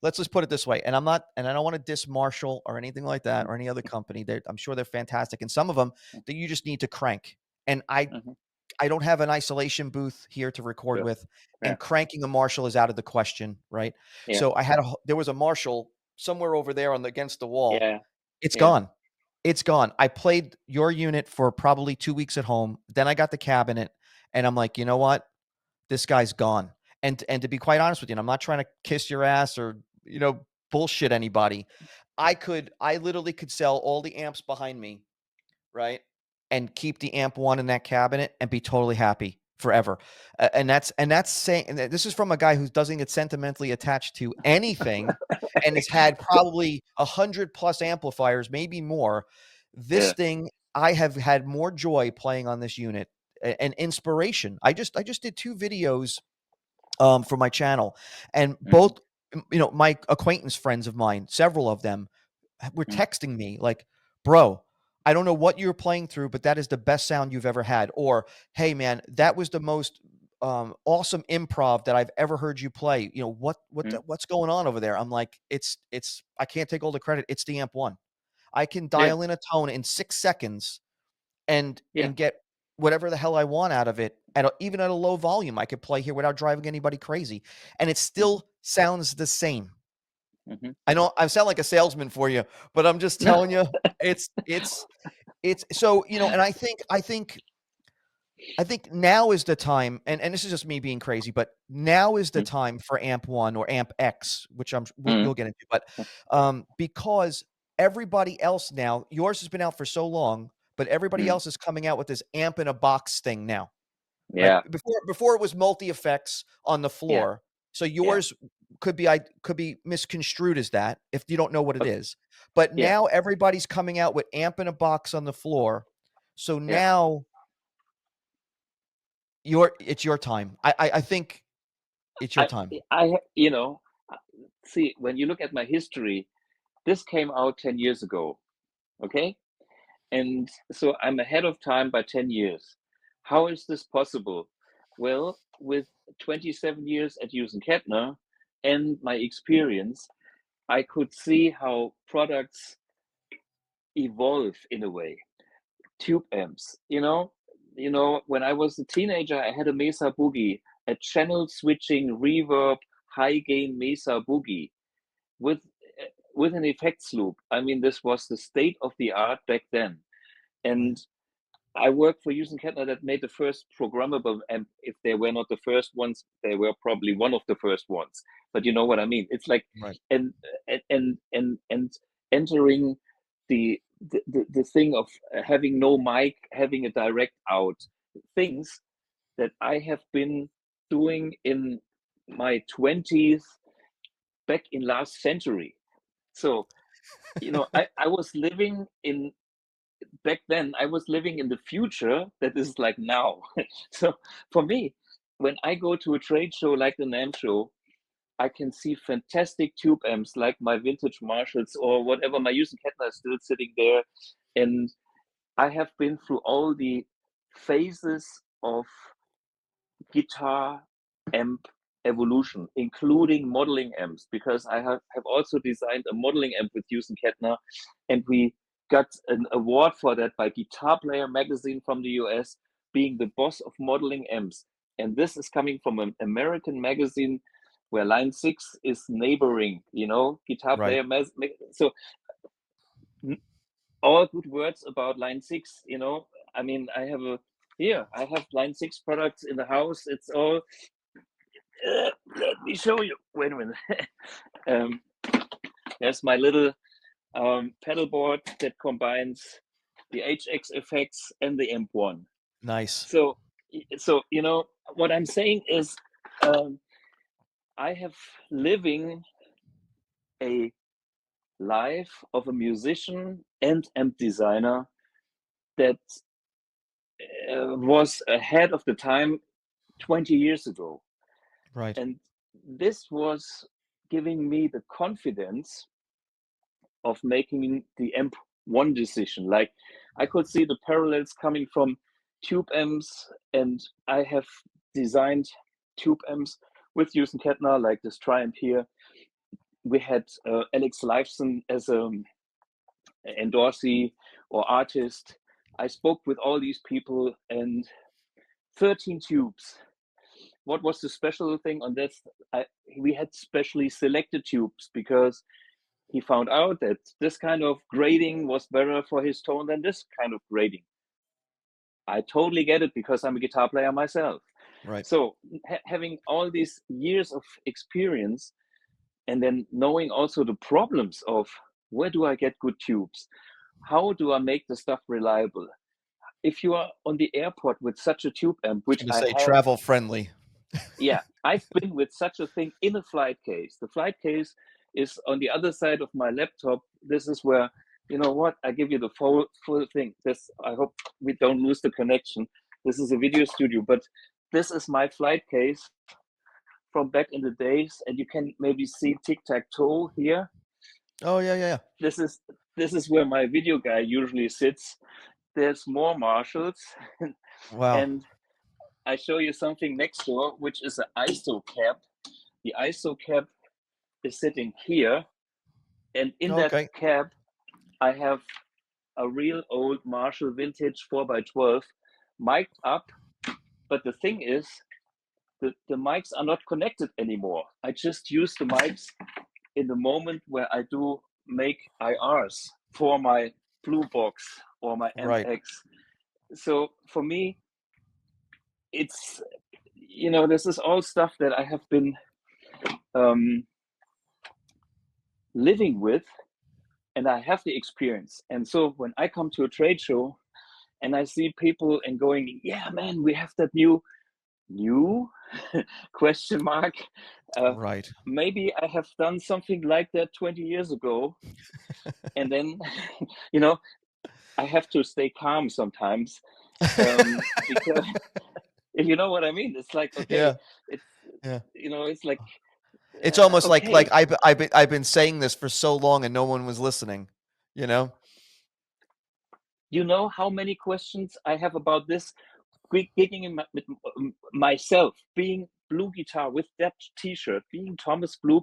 let's just put it this way. And I don't want to diss Marshall or anything like that or any other company. I'm sure they're fantastic. And some of them that you just need to crank. And Hmm. I don't have an isolation booth here to record Sure. with, Yeah. and cranking a Marshall is out of the question, right? Yeah. So there was a Marshall somewhere over there against the wall. Yeah. It's Yeah. gone. It's gone. I played your unit for probably 2 weeks at home. Then I got the cabinet, and I'm like, you know what? This guy's gone. And to be quite honest with you, and I'm not trying to kiss your ass or bullshit anybody. I literally could sell all the amps behind me, right? And keep the Amp1 in that cabinet and be totally happy forever. And that's saying, and this is from a guy who doesn't get sentimentally attached to anything and has had probably 100+ amplifiers, maybe more. This Yeah. thing, I have had more joy playing on this unit and inspiration. I just did 2 videos for my channel, and Hmm. both my acquaintance friends of mine, several of them were Hmm. texting me like, bro, I don't know what you're playing through, but that is the best sound you've ever had. Or, hey man, that was the most awesome improv that I've ever heard you play. Hmm. What's going on over there? I'm like, I can't take all the credit. It's the Amp1. I can Yeah. dial in a tone in 6 seconds and Yeah. get whatever the hell I want out of it even at a low volume. I could play here without driving anybody crazy, and it Hmm. still sounds the same. Hmm. I know I sound like a salesman for you, but I'm just No. telling you, it's so, and I think now is the time, and this is just me being crazy, but now is the time for Amp1 or AmpX, which Hmm. you'll get into, but because everybody else now, yours has been out for so long, but everybody Hmm. else is coming out with this amp in a box thing now, right? Yeah. Before it was multi effects on the Yeah. floor, so Yeah. yours could be misconstrued as that if you don't know what it Okay. is, but Yeah. now everybody's coming out with amp in a box on the floor, so Yeah. now it's your time. I think it's your I, time. see, when you look at my history, this came out 10 years ago. Okay. And so I'm ahead of time by 10 years. How is this possible? Well, with 27 years at Hughes and Kettner and my experience, I could see how products evolve in a way. Tube amps, when I was a teenager, I had a Mesa Boogie, a channel switching reverb, high gain Mesa Boogie with with an effects loop. I mean, this was the state of the art back then. Right. And I worked for Hughes and Kettner that made the first programmable amp. If they were not the first ones, they were probably one of the first ones. But you know what I mean? It's like Right. and entering the thing of having no mic, having a direct out, things that I have been doing in my 20s back in last century. So, I was living in back then, I was living in the future that is like now. So for me, when I go to a trade show like the NAMM show, I can see fantastic tube amps like my vintage Marshalls or whatever. My Hughes and Kettner is still sitting there. And I have been through all the phases of guitar amp evolution, including modeling amps, because I have also designed a modeling amp with Hughes and Kettner, and we got an award for that by Guitar Player magazine from the US, being the boss of modeling amps. And this is coming from an American magazine where Line 6 is neighboring, Guitar Right. Player. So all good words about Line 6, I mean, I have Line 6 products in the house. It's all let me show you. Wait a minute. um, there's my little pedal board that combines the HX effects and the Amp1. Nice. So, what I'm saying is, um, I have living a life of a musician and amp designer that was ahead of the time 20 years ago. Right. And this was giving me the confidence of making the Amp1 decision. Like, I could see the parallels coming from tube amps, and I have designed tube amps with Hughes and Kettner, like this Triumph here. We had Alex Lifeson as an endorsee or artist. I spoke with all these people, and 13 tubes. What was the special thing on this? We had specially selected tubes because he found out that this kind of grading was better for his tone than this kind of grading. I totally get it because I'm a guitar player myself. Right. So having all these years of experience, and then knowing also the problems of where do I get good tubes? How do I make the stuff reliable? If you are on the airport with such a tube amp, which I say have, travel friendly. yeah, I've been with such a thing in a flight case. The flight case is on the other side of my laptop. This is where, you know what, I give you the full thing. This, I hope we don't lose the connection. This is a video studio, but this is my flight case from back in the days, and you can maybe see tic-tac-toe here. Oh yeah. This is where my video guy usually sits. There's more Marshalls. Wow. And I show you something next door, which is an ISO cap. The ISO cap is sitting here, and in that cap, I have a real old Marshall vintage 4x12 mic'd up. But the thing is, the mics are not connected anymore. I just use the mics in the moment where I do make IRs for my Blue box or my AmpX. So for me, it's, you know, this is all stuff that I have been living with, and I have the experience. And so when I come to a trade show and I see people and going, yeah, man, we have that new question mark. Right. Maybe I have done something like that 20 years ago. And then, you know, I have to stay calm sometimes. Because if you know what I mean, it's like, okay, it's, you know, it's like, it's almost okay. like I've been saying this for so long and no one was listening, you know? You know how many questions I have about this gigging with myself, being BluGuitar with that t-shirt, being Thomas Blug,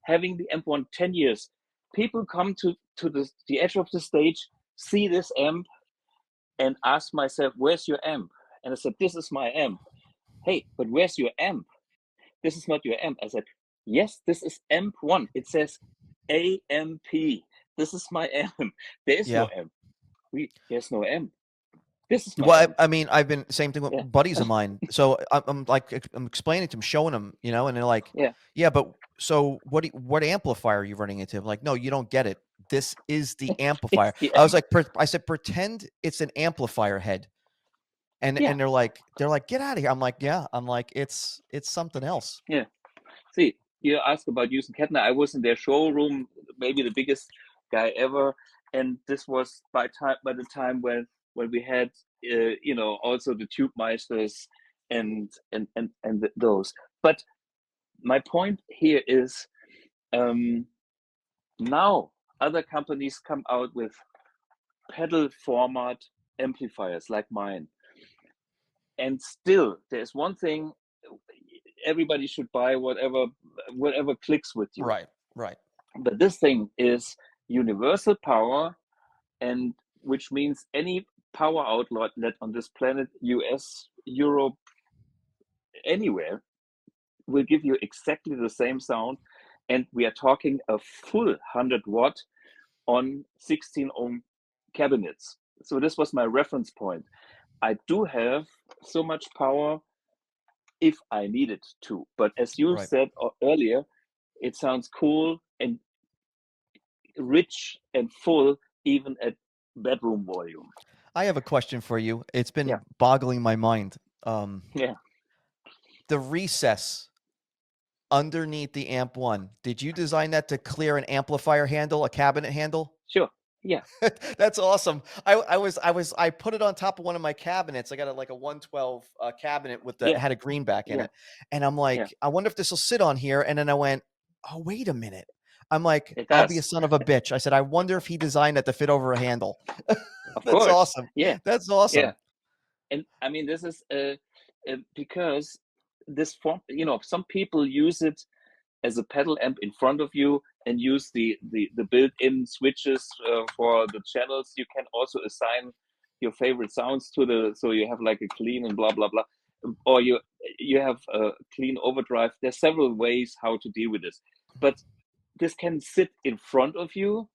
having the Amp1 10 years. People come to the edge of the stage, see this amp, and ask myself, where's your amp? And I said, this is my amp. Hey, but where's your amp? This is not your amp. I said, yes, this is Amp1. It says AMP. This is my amp. There is no amp. There's no amp. This is my amp. I mean, I've been same thing with buddies of mine. So I'm explaining to them, showing them, you know, and they're like, yeah, but so what amplifier are you running into? I'm like, no, you don't get it. This is the amplifier. I was like, I said, pretend it's an amplifier head. And they're like, get out of here. I'm like, yeah. I'm like, it's something else. Yeah. See, you asked about Hughes and Kettner. I was in their showroom, maybe the biggest guy ever, and this was by the time when we had, you know, also the tube meisters and those. But my point here is, now other companies come out with pedal format amplifiers like mine. And still, there's one thing: everybody should buy whatever clicks with you. Right. But this thing is universal power, and which means any power outlet on this planet, US, Europe, anywhere, will give you exactly the same sound. And we are talking a full 100 watt on 16 ohm cabinets. So this was my reference point. I do have so much power if I needed to. But as you said earlier, it sounds cool and rich and full, even at bedroom volume. I have a question for you. It's been boggling my mind. The recess underneath the Amp1, did you design that to clear an amplifier handle, a cabinet handle? Sure. Yeah, That's awesome. I put it on top of one of my cabinets. I got like a 112 cabinet with the yeah, had a greenback in yeah, it, and I'm yeah. like, I wonder if this will sit on here. And then I went, oh wait a minute. I'm like, It I'll be a does, son of a bitch. I said, I wonder if he designed that to fit over a handle. of That's course. awesome. Yeah, That's yeah. awesome. And I mean, this is because this form. Some people use it as a pedal amp in front of you and use the built-in switches for the channels. You can also assign your favorite sounds to so you have like a clean and blah blah blah, or you have a clean overdrive. There's several ways how to deal with this, but this can sit in front of you.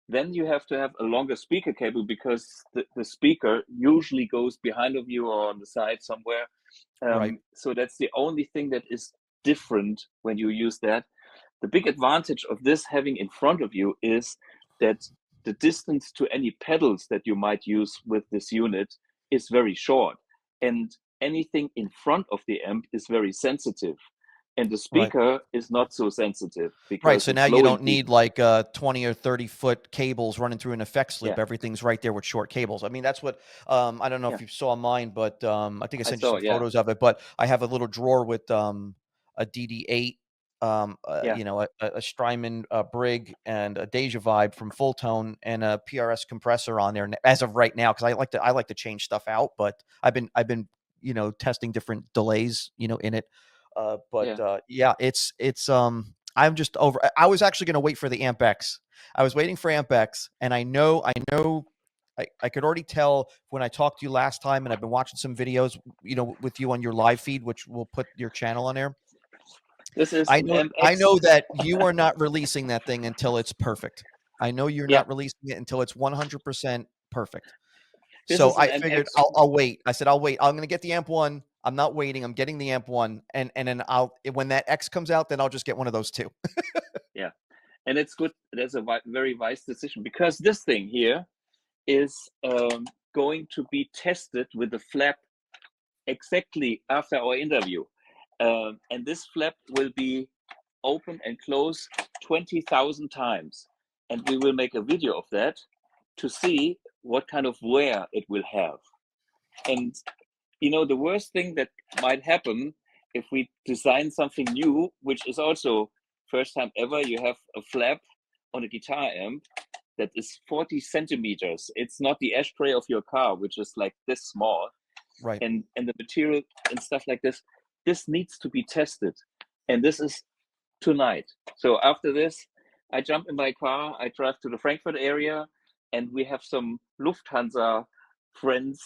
Then you have to have a longer speaker cable because the speaker usually goes behind of you or on the side somewhere. Right. So that's the only thing that is different when you use that. The big advantage of this having in front of you is that the distance to any pedals that you might use with this unit is very short, and anything in front of the amp is very sensitive, and the Right. speaker is not so sensitive Right. because So now it's you low in don't peak. need like 20 or 30-foot cables running through an effects loop. Yeah, Everything's right there with short cables. I mean, that's what I don't know yeah, if you saw mine, but I think I I sent you saw some it. Yeah, photos of it. But I have a little drawer with a DD8, yeah, you know, a Strymon Brig and a Deja Vibe from Full Tone and a PRS compressor on there as of right now, because I like to change stuff out, but I've been testing different delays in it. But yeah. yeah, it's I'm just over. I was actually going to wait for the AmpX. I was waiting for AmpX, and I could already tell when I talked to you last time, and I've been watching some videos, with you on your live feed, which we'll put your channel on there. This is I an know, I MX. know that you are not releasing that thing until it's perfect. I know you're Yeah, not releasing it until it's 100% perfect. this So is an I figured MX. I'll wait. I said I'll wait. I'm going to get the Amp1. I'm not waiting. I'm getting the Amp1, and then when that X comes out, then I'll just get one of those too. Yeah, and it's good. That's a very wise decision because this thing here is going to be tested with the flap exactly after our interview. And this flap will be open and close 20,000 times. And we will make a video of that to see what kind of wear it will have. And, the worst thing that might happen if we design something new, which is also first time ever, you have a flap on a guitar amp that is 40 centimeters. It's not the ashtray of your car, which is like this small. Right. And the material and stuff like this needs to be tested, and this is tonight. So after this, I jump in my car, I drive to the Frankfurt area, and we have some Lufthansa friends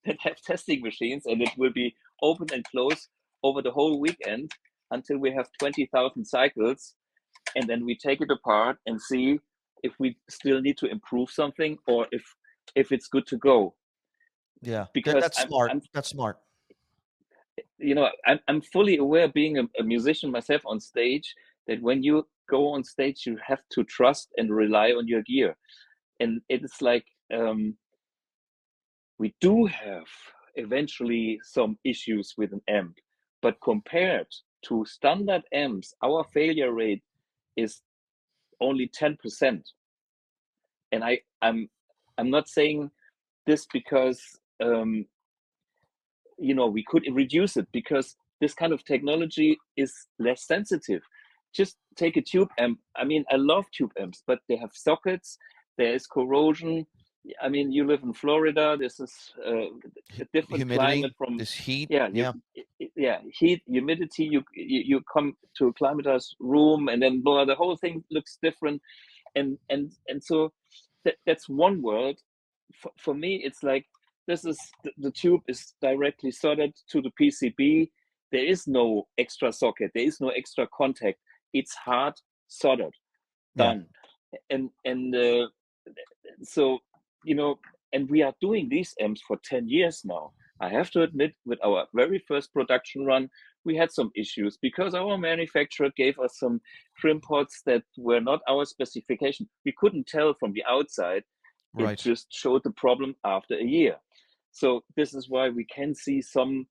that have testing machines, and it will be open and closed over the whole weekend until we have 20,000 cycles, and then we take it apart and see if we still need to improve something or if it's good to go. Yeah, Because that's smart. That's smart. I'm fully aware, being a musician myself on stage, that when you go on stage, you have to trust and rely on your gear. And it's like we do have eventually some issues with an amp, but compared to standard amps, our failure rate is only 10%. And I'm not saying this because we could reduce it, because this kind of technology is less sensitive. Just take a tube amp. I mean, I love tube amps, but they have sockets, there is corrosion. I mean, you live in Florida, this is a different climate Humidity, from, this heat. yeah, Yeah. yeah, heat, humidity. You come to a climatized room, and then blah, the whole thing looks different. And so that's one world. For me, it's like, this is the tube is directly soldered to the PCB. There is no extra socket, there is no extra contact. It's hard soldered, Yeah. done. And so, and we are doing these amps for 10 years now. I have to admit, with our very first production run, we had some issues because our manufacturer gave us some trim pots that were not our specification. We couldn't tell from the outside. It Right. just showed the problem after a year. So this is why we can see some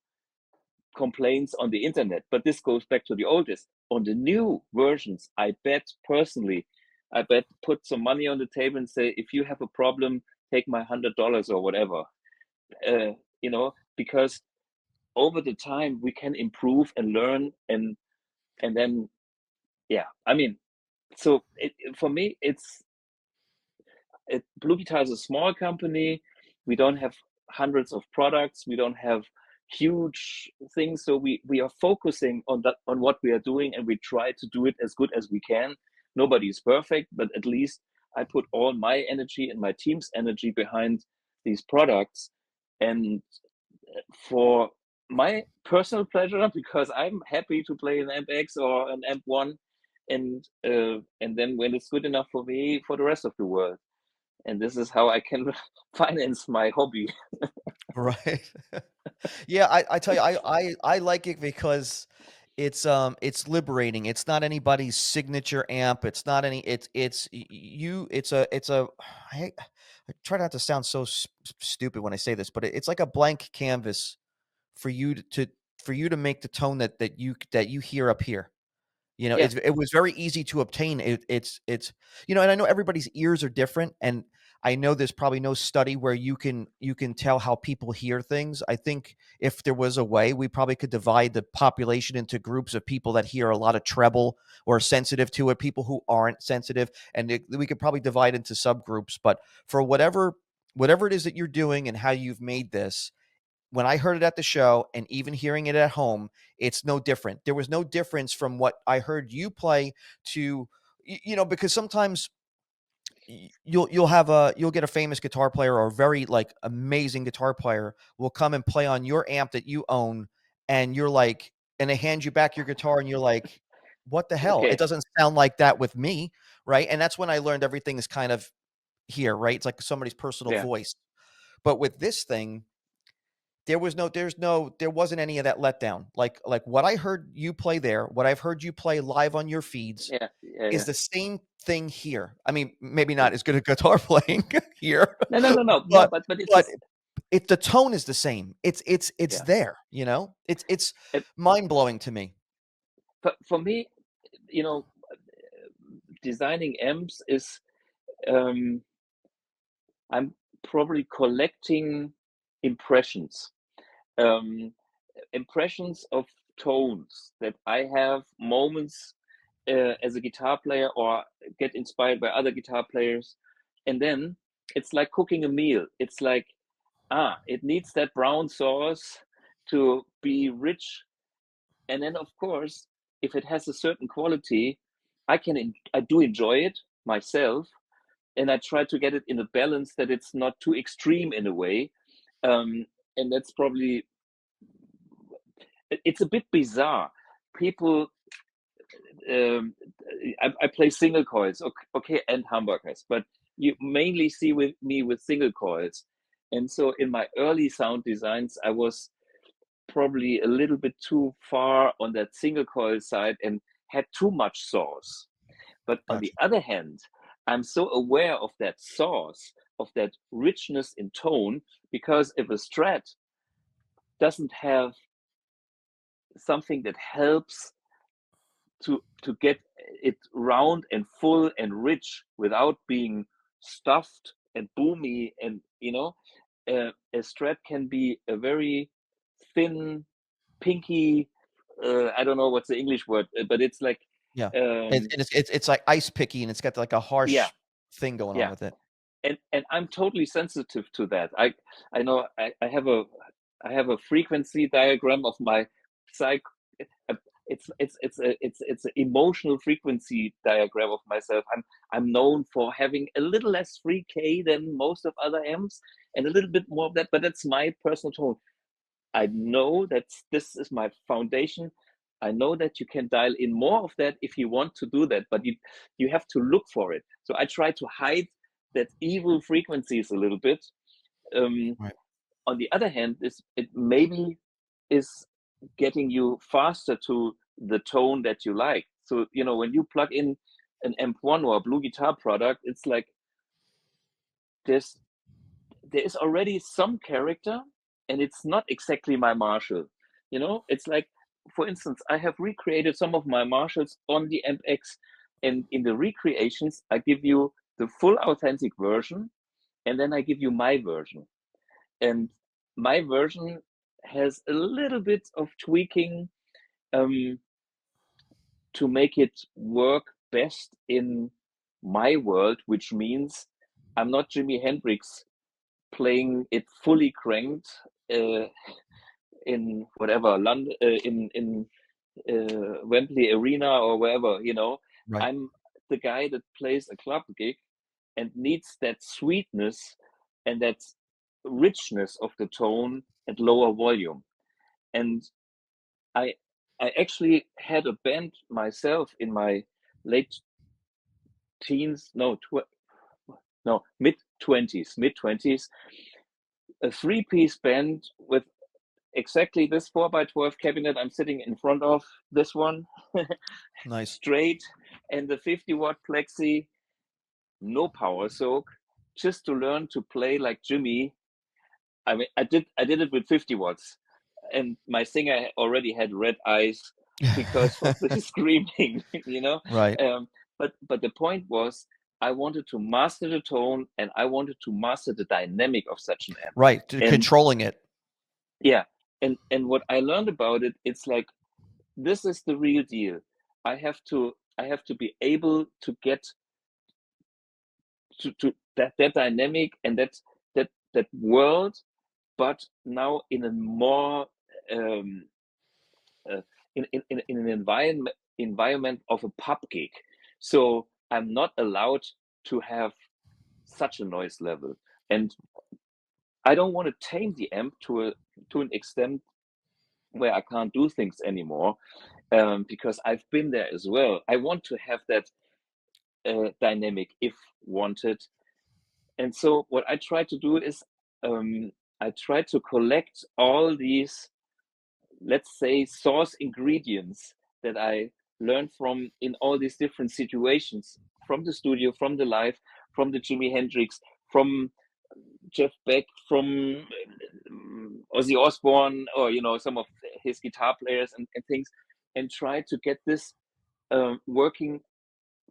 complaints on the internet, but this goes back to the oldest. On the new versions, I bet personally, I bet put some money on the table and say, if you have a problem, take my $100 or whatever. You know, because over the time we can improve and learn, and then yeah, I mean, so for me, BluGuitar is a small company. We don't have hundreds of products. We don't have huge things. So we are focusing on that, on what we are doing, and we try to do it as good as we can. Nobody is perfect, but at least I put all my energy and my team's energy behind these products. And for my personal pleasure, because I'm happy to play an AmpX or an Amp1, and then when it's good enough for me, for the rest of the world. And this is how I can finance my hobby. Right. Yeah, I tell you, I like it because it's liberating. It's not anybody's signature amp. It's not any. It's a. I try not to sound so stupid when I say this, but it's like a blank canvas for you to make the tone that you hear up here. You know, Yeah, it was very easy to obtain. It's you know, and I know everybody's ears are different, and I know there's probably no study where you can tell how people hear things. I think if there was a way, we probably could divide the population into groups of people that hear a lot of treble or are sensitive to it, people who aren't sensitive, and we could probably divide into subgroups. But for whatever it is that you're doing and how you've made this, when I heard it at the show and even hearing it at home, it's no different. There was no difference from what I heard you play to, because sometimes you'll get a famous guitar player or a very like amazing guitar player will come and play on your amp that you own, and you're like, and they hand you back your guitar and you're like, what the hell? It okay, doesn't sound like that with me, right? And that's when I learned everything is kind of here, right? It's like somebody's personal yeah, voice. But with this thing, there wasn't any of that letdown. Like what I heard you play there, what I've heard you play live on your feeds yeah, yeah, is yeah, the same thing here. I mean, maybe yeah. not as good at guitar playing here, No, no, no, no, no. but But it's but just the tone is the same. It's yeah. there, you know? It's It, mind-blowing to me. for me, you know, designing amps is um, I'm probably collecting impressions. Um, Impressions of tones that I have, moments as a guitar player, or get inspired by other guitar players, and then it's like cooking a meal. It's like, it needs that brown sauce to be rich, and then of course, if it has a certain quality, I do enjoy it myself, and I try to get it in a balance that it's not too extreme in a way. um, and that's probably, it's a bit bizarre. People, um, I play single coils, okay, and humbuckers, but you mainly see with me with single coils. And so in my early sound designs, I was probably a little bit too far on that single coil side and had too much sauce. But on the Gotcha. other hand, I'm so aware of that sauce, of that richness in tone, because if a Strat doesn't have something that helps to get it round and full and rich without being stuffed and boomy, and a Strat can be a very thin, pinky, I don't know what's the English word, but it's like, Yeah. And um and it's like ice picky, and it's got like a yeah, harsh thing going on yeah. with it. And I'm totally sensitive to that. I know I have a frequency diagram of my psych. It's an emotional frequency diagram of myself. I'm known for having a little less 3K than most of other amps, and a little bit more of that, but that's my personal tone. I know that this is my foundation. I know that you can dial in more of that if you want to do that, but you have to look for it. So I try to hide that evil frequencies a little bit. Um, Right. on the other hand, it maybe is getting you faster to the tone that you like. So when you plug in an Amp1 or a BluGuitar product, it's like there's there is already some character, and it's not exactly my Marshall. It's like, for instance, I have recreated some of my Marshalls on the AmpX, And in the recreations, I give you the full authentic version, and then I give you my version. And my version has a little bit of tweaking to make it work best in my world, which means I'm not Jimi Hendrix playing it fully cranked in whatever London, in Wembley Arena or wherever, you know. Right. I'm the guy that plays a club gig and needs that sweetness and that richness of the tone at lower volume. And I I actually had a band myself in my late teens, mid 20s, a 3-piece band with exactly this 4x12 cabinet I'm sitting in front of, this one, Nice. straight, and the 50-watt plexi, no power soak, just to learn to play like Jimmy. I mean, I did it with 50 watts, and my singer already had red eyes because of the screaming, you know. Right. But the point was, I wanted to master the tone, and I wanted to master the dynamic of such an amp. Right. And Controlling it. yeah, and what I learned about it, it's like, this is the real deal. I have to be able to get to that dynamic and that world, but now in a more in an environment of a pub gig. So I'm not allowed to have such a noise level, and I don't want to tame the amp to an extent where I can't do things anymore, because I've been there as well. I want to have that dynamic if wanted. And so what I try to do is, I try to collect all these, let's say, source ingredients that I learned from in all these different situations, from the studio, from the live, from the Jimi Hendrix, from Jeff Beck, from Ozzy Osbourne, or you know, some of his guitar players and things, and try to get this working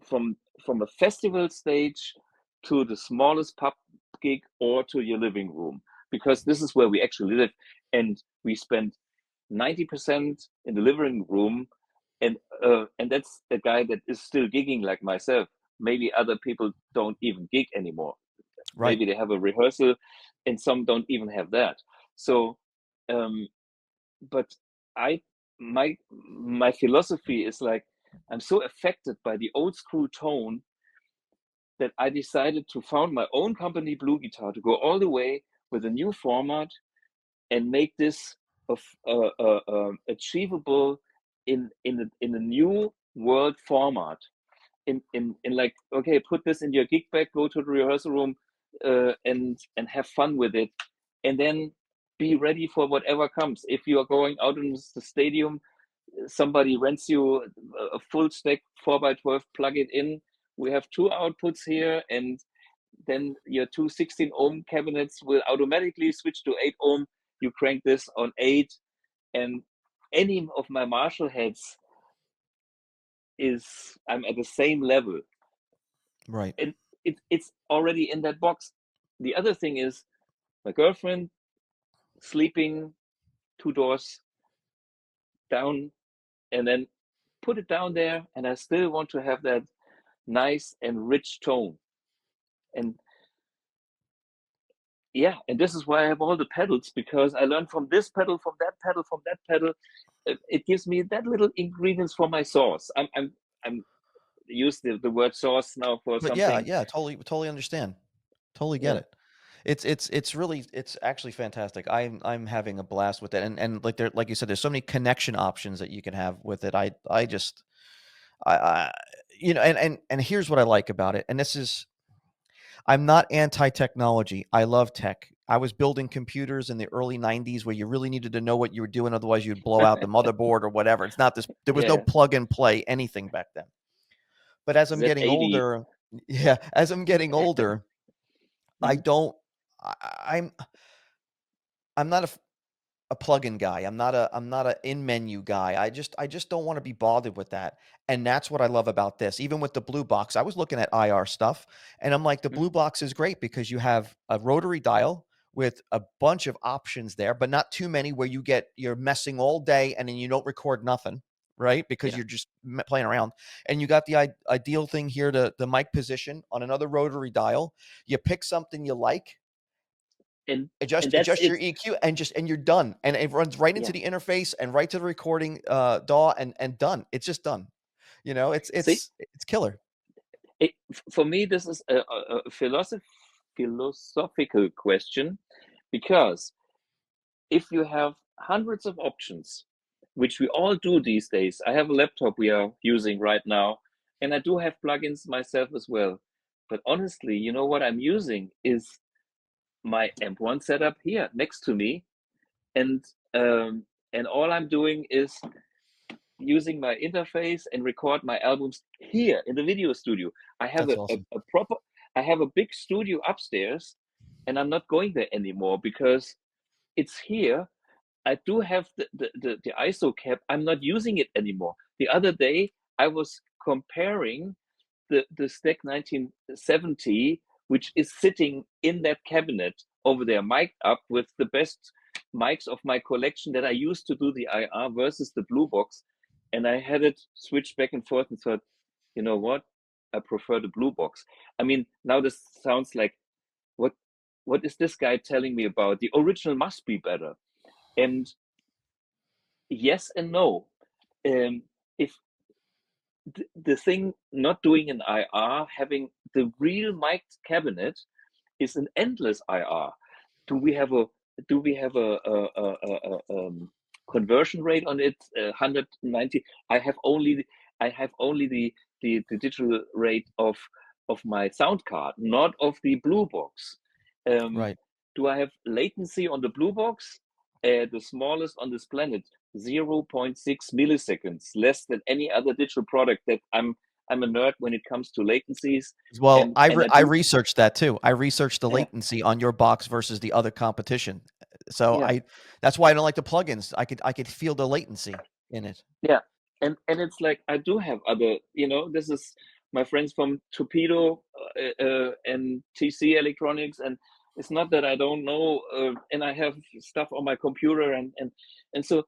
from a festival stage to the smallest pub gig or to your living room, because this is where we actually live, and we spend 90% in the living room, and that's the guy that is still gigging like myself. Maybe other people don't even gig anymore. Right. Maybe they have a rehearsal, and some don't even have that. So but my philosophy is like, I'm so affected by the old school tone that I decided to found my own company, BluGuitar, to go all the way with a new format and make this achievable in a new world format. In like, okay, put this in your gig bag, go to the rehearsal room, and have fun with it, and then be ready for whatever comes. If you are going out in the stadium, somebody rents you a full stack 4x12, plug it in. We have 2 outputs here, and then your two 16 ohm cabinets will automatically switch to 8 ohm. You crank this on 8, and any of my Marshall heads I'm at the same level. Right. And it's already in that box. The other thing is, my girlfriend sleeping 2 doors down, and then put it down there, and I still want to have that nice and rich tone. And yeah, and this is why I have all the pedals, because I learned from this pedal, from that pedal, from that pedal. It gives me that little ingredients for my sauce. I'm use the word sauce now for But yeah, something. totally understand. Totally get Yeah. it. It's really, it's actually fantastic. I'm having a blast with it, and like like you said, there's so many connection options that you can have with it. I just I you know, and here's what I like about it. And this is, I'm not anti-technology. I love tech. I was building computers in the early 90s where you really needed to know what you were doing, otherwise you'd blow out the motherboard or whatever. It's not this, there was no Yeah. plug and play anything back then. But as I'm getting Z80. older, yeah, as I'm getting older, I Mhm. don't I, I'm I'm not a plugin guy. I'm not a in menu guy. I just don't want to be bothered with that. And that's what I love about this. Even with the blue box, I was looking at IR stuff and I'm like, the blue box is great because you have a rotary dial with a bunch of options there, but not too many where you're messing all day and then you don't record nothing, right? Because Yeah. you're just playing around. And you got the ideal thing here, the mic position on another rotary dial. You pick something you like, And adjust that's your it. EQ and you're done. And it runs right into Yeah. the interface and right to the recording DAW and done. It's just done. You know, See, it's killer. for me, this is a philosophical question, because if you have hundreds of options, which we all do these days, I have a laptop we are using right now, and I do have plugins myself as well. But honestly, you know what I'm using is my Amp1 setup here next to me, and um, and all I'm doing is using my interface and record my albums here in the video studio. I have That's awesome. I have a big studio upstairs, and I'm not going there anymore because it's here. I do have the ISO cap. I'm not using it anymore. The other day, I was comparing the Stack 1970, which is sitting in that cabinet over there, mic'd up with the best mics of my collection that I used to do the IR versus the Blue Box. And I had it switched back and forth and thought, you know what? I prefer the Blue Box. I mean, now this sounds like, what what is this guy telling me about? The original must be better. And yes and no. If the thing not doing an IR, having the real mic cabinet is an endless IR. Do we have a conversion rate on it? 190. I have only the digital rate of my sound card, not of the Blue Box. Right. Do I have latency on the Blue Box? The smallest on this planet, 0.6 milliseconds, less than any other digital product. That I'm a nerd when it comes to latencies, Well, and I I do. researched that too. I researched the Yeah, latency on your box versus the other competition. So yeah, that's why I don't like the plugins. I could feel the latency in it. yeah. And it's like, I do have other. This is my friends from Torpedo and TC Electronics, and it's not that I don't know. And I have stuff on my computer, and so.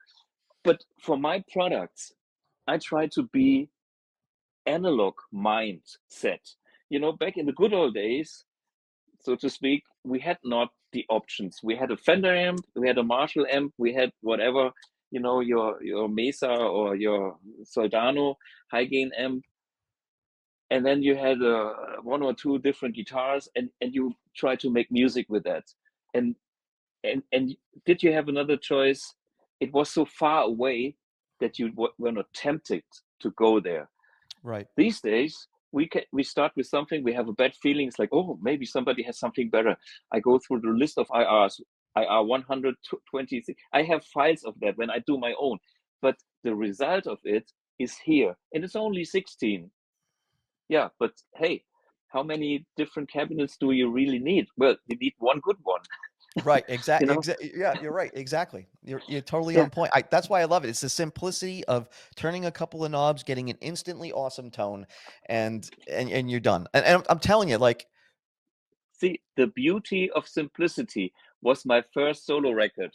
But for my products, I try to be analog mindset. Back in the good old days, so to speak, we had not the options. We had a Fender amp, we had a Marshall amp, we had whatever, your Mesa or your Soldano high gain amp, and then you had one or two different guitars, and you try to make music with that. And and did you have another choice? It was so far away that you were not tempted to go there. Right. These days, we start with something, we have a bad feeling. It's like, oh, maybe somebody has something better. I go through the list of IRs, IR 126. I have files of that when I do my own, but the result of it is here, and it's only 16. Yeah, but hey, how many different cabinets do you really need? Well, you need one good one. Right. you know? Yeah, you're right. Exactly. You're totally Yeah, on point. That's why I love it. It's the simplicity of turning a couple of knobs, getting an instantly awesome tone, and you're done. And I'm telling you, like, see, the beauty of simplicity was my first solo record.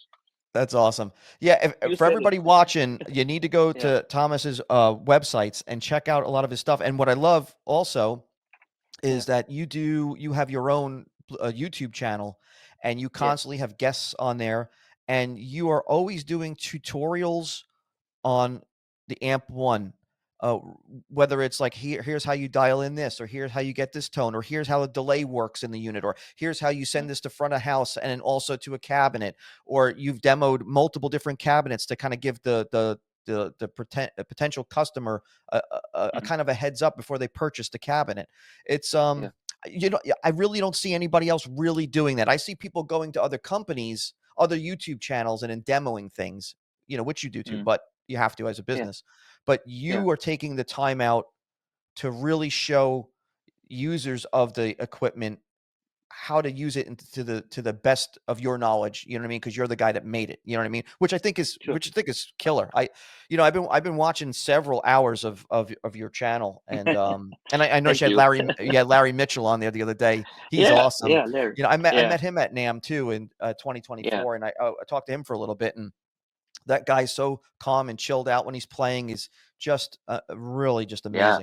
that's awesome. Yeah, You for said it. everybody watching, you need to go Yeah, to Thomas's websites and check out a lot of his stuff. And what I love also yeah, is that you have your own YouTube channel, and you yeah. constantly have guests on there, and you are always doing tutorials on the Amp1. Whether it's like, here's how you dial in this, or here's how you get this tone, or here's how the delay works in the unit, or here's how you Mm, send this to front of house and then also to a cabinet, or you've demoed multiple different cabinets to kind of give the potential customer a mm, kind of a heads up before they purchase the cabinet. It's yeah. I really don't see anybody else really doing that. I see people going to other companies, other YouTube channels, and then demoing things, which you do too, Mm, but you have to as a yeah, business. But yeah. you are taking the time out to really show users of the equipment how to use it to the best of your knowledge, you know what I mean? Because you're the guy that made it, you know what I mean? Which I think is killer. I've been watching several hours of your channel, and I noticed Thank you you. had Larry Mitchell on there the other day. He's Yeah, awesome. Larry. I Yeah, met him at NAMM too in yeah, 2024, and I talked to him for a little bit, and that guy's so calm and chilled out when he's playing. Is just really just yeah,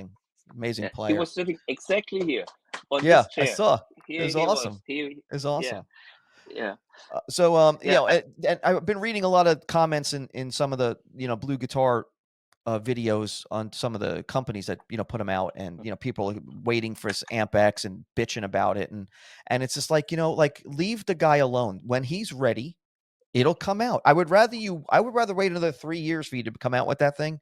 amazing yeah. He player. was sitting exactly here on Yeah, this I chair. saw. It Here was he was. awesome. He, It was yeah, awesome. yeah, So, yeah. and I've been reading a lot of comments in some of the, BluGuitar videos on some of the companies that, put them out, and, people are waiting for this AmpX and bitching about it. And it's just like, like, leave the guy alone. When he's ready, it'll come out. I would rather wait another 3 years for you to come out with that thing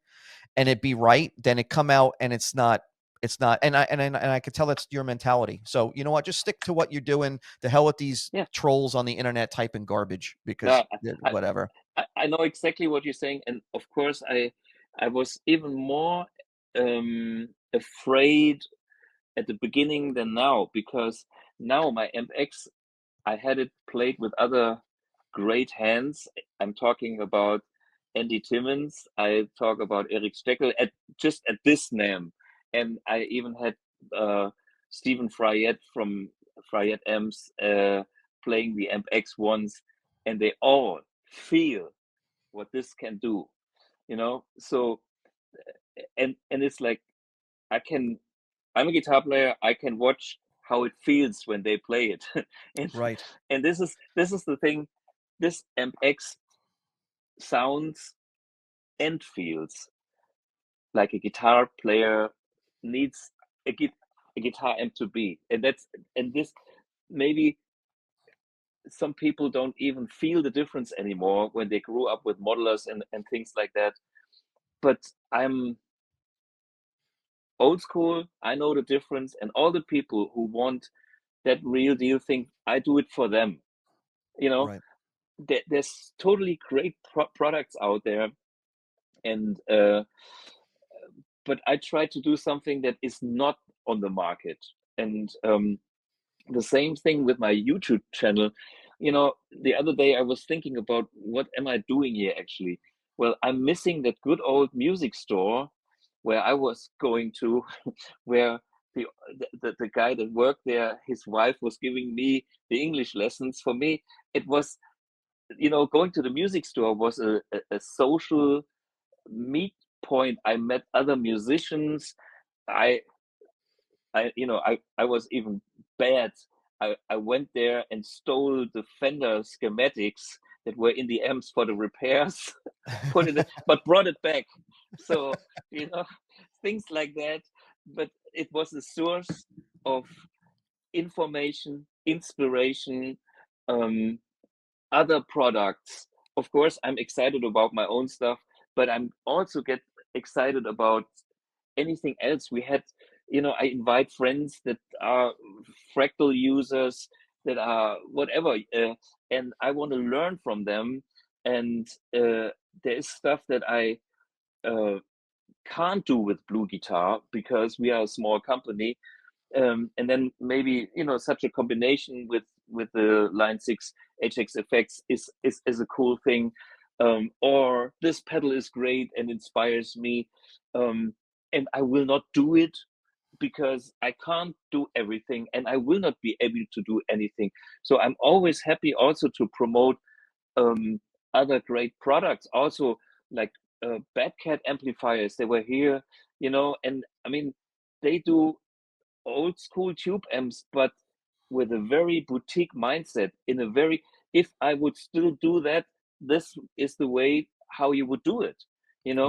and it be right than it come out and it's not. And I could tell that's your mentality. So you know what? Just stick to what you're doing. The hell with these Yeah. trolls on the internet typing garbage, No, because whatever. I know exactly what you're saying, and of course, I was even more afraid at the beginning than now, because now my AmpX, I had it played with other great hands. I'm talking about Andy Timmons. I talk about Eric Steckel at this name, and I even had Stephen Fryette from Fryette Amps playing the AmpX once, and they all feel what this can do. So and it's like I'm a guitar player. I can watch how it feels when they play it, and Right. and this is the thing. This AmpX sounds and feels like a guitar player needs a guitar amp to be, and this maybe some people don't even feel the difference anymore when they grew up with modelers and things like that. But I'm old school. I know the difference, and all the people who want that real deal thing, I do it for them. Right. There's totally great products out there, and but I try to do something that is not on the market. And the same thing with my YouTube channel. The other day I was thinking about, what am I doing here actually? Well, I'm missing that good old music store where I was going to, where the guy that worked there, his wife was giving me the English lessons. For me, it was, going to the music store was a social meet point. I met other musicians. I I was even bad. I went there and stole the Fender schematics that were in the amps for the repairs, put it, but brought it back. So things like that. But it was a source of information, inspiration, um, other products. Of course, I'm excited about my own stuff, but I'm also get excited about anything else. We had, I invite friends that are fractal users, that are whatever, and I want to learn from them. And there is stuff that I uh, can't do with BluGuitar because we are a small company. And then maybe such a combination with the Line 6 HX effects is a cool thing, or this pedal is great and inspires me, and I will not do it because I can't do everything, and I will not be able to do anything. So I'm always happy also to promote um, other great products, also like Bad Cat amplifiers. They were here, and I mean, they do old school tube amps, but with a very boutique mindset. In a very, if I would still do that, this is the way how you would do it,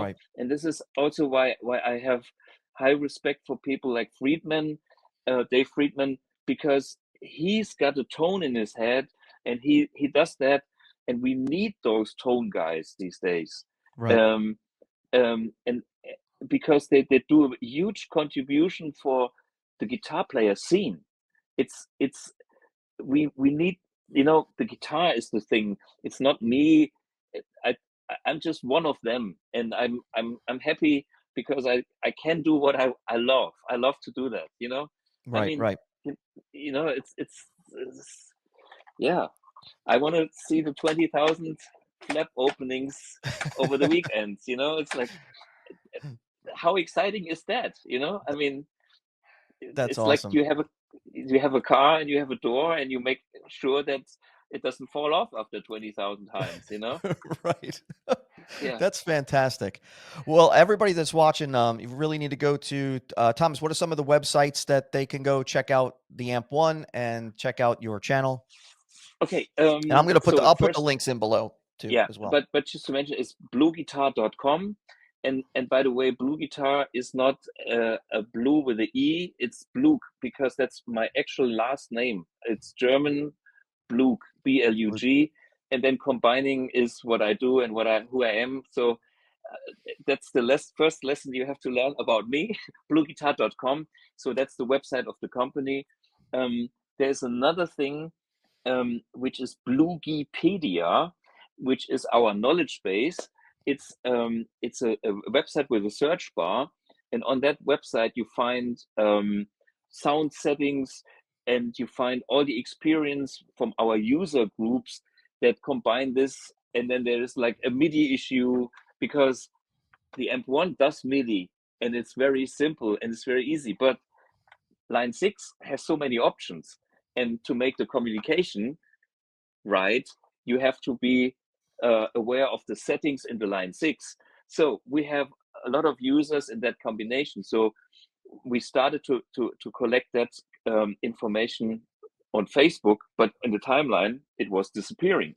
Right. And this is also why I have high respect for people like Friedman, Dave Friedman, because he's got a tone in his head, and he does that, and we need those tone guys these days. Right. And because they do a huge contribution for the guitar player scene. It's we need, the guitar is the thing. It's not me. I I'm just one of them, and I'm happy because I can do what I love. I love to do that. I Right. mean, Right. it's yeah, I want to see the 20,000 flap openings over the weekends. You know, it's like, how exciting is that? You know, I mean, That's it's like awesome. you have a car and you have a door and you make sure that it doesn't fall off after 20,000 times. You know, Right. yeah. That's fantastic. Well, everybody that's watching, you really need to go to Thomas. What are some of the websites that they can go check out the Amp1 and check out your channel? Okay. And I'm going to So I'll put the first, links in below too yeah, as well. but just to mention, it's BluGuitar.com. And by the way, BluGuitar is not a blue with a E, it's Blug, because that's my actual last name. It's German Blug, B-L-U-G, and then combining is what I do and who I am. So that's the first lesson you have to learn about me, BluGuitar.com. So that's the website of the company. There's another thing, which is Blugipedia, which is our knowledge base. It's a website with a search bar, and on that website you find sound settings, and you find all the experience from our user groups that combine this. And then there is like a MIDI issue, because the Amp1 does MIDI, and it's very simple and it's very easy. But line 6 has so many options, and to make the communication right, you have to be aware of the settings in the line 6. So we have a lot of users in that combination. So we started to collect that information on Facebook, but in the timeline it was disappearing.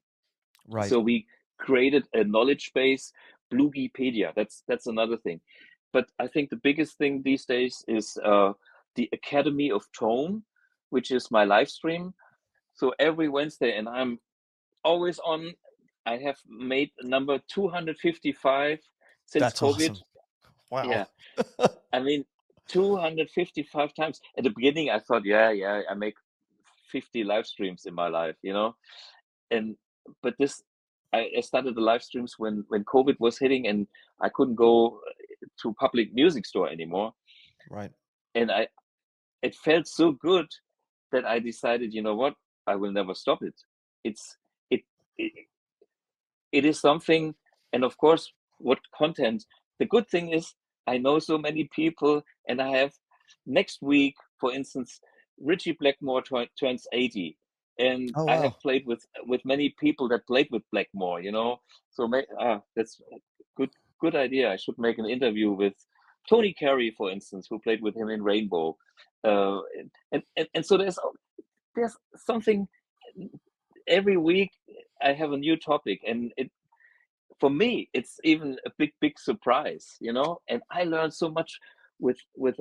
Right. So we created a knowledge base, Blugipedia. That's another thing. But I think the biggest thing these days is the Academy of Tone, which is my live stream. So every Wednesday, and I'm always on. I have made number 255 since That's COVID. awesome. Wow. Yeah, I mean, 255 times. At the beginning, I thought, yeah, I make 50 live streams in my life, you know. And but I started the live streams when COVID was hitting, and I couldn't go to public music store anymore. Right. And it felt so good that I decided, you know what, I will never stop it. It's it, it it is something. And of course, what content. The good thing is, I know so many people, and I have next week, for instance, Richie Blackmore turns 80, and Oh, I have wow. played with many people that played with Blackmore, you know. So that's a good idea. I should make an interview with Tony Carey, for instance, who played with him in Rainbow. uh, and so there's something every week. I have a new topic, and for me it's even a big surprise, you know. And I learned so much with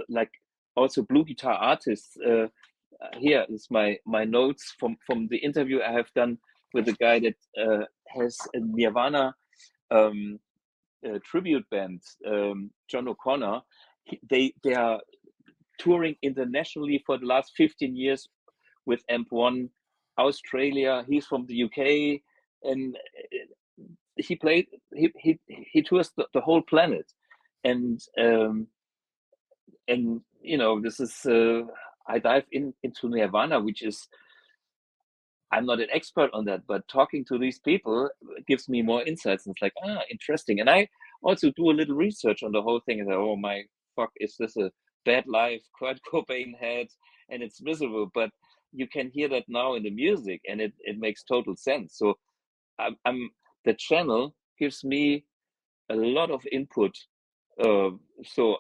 like also BluGuitar artists. Here is my notes from the interview I have done with the guy that has a Nirvana tribute band, John O'Connor. They are touring internationally for the last 15 years with Amp1. Australia, he's from the UK, and he played he tours the whole planet. And you know, this is I dive into Nirvana, which is, I'm not an expert on that, but talking to these people gives me more insights, and it's like, interesting. And I also do a little research on the whole thing, and say, oh my fuck, is this a bad life Kurt Cobain had, and it's miserable. But you can hear that now in the music, and it makes total sense. So I'm the channel gives me a lot of input, so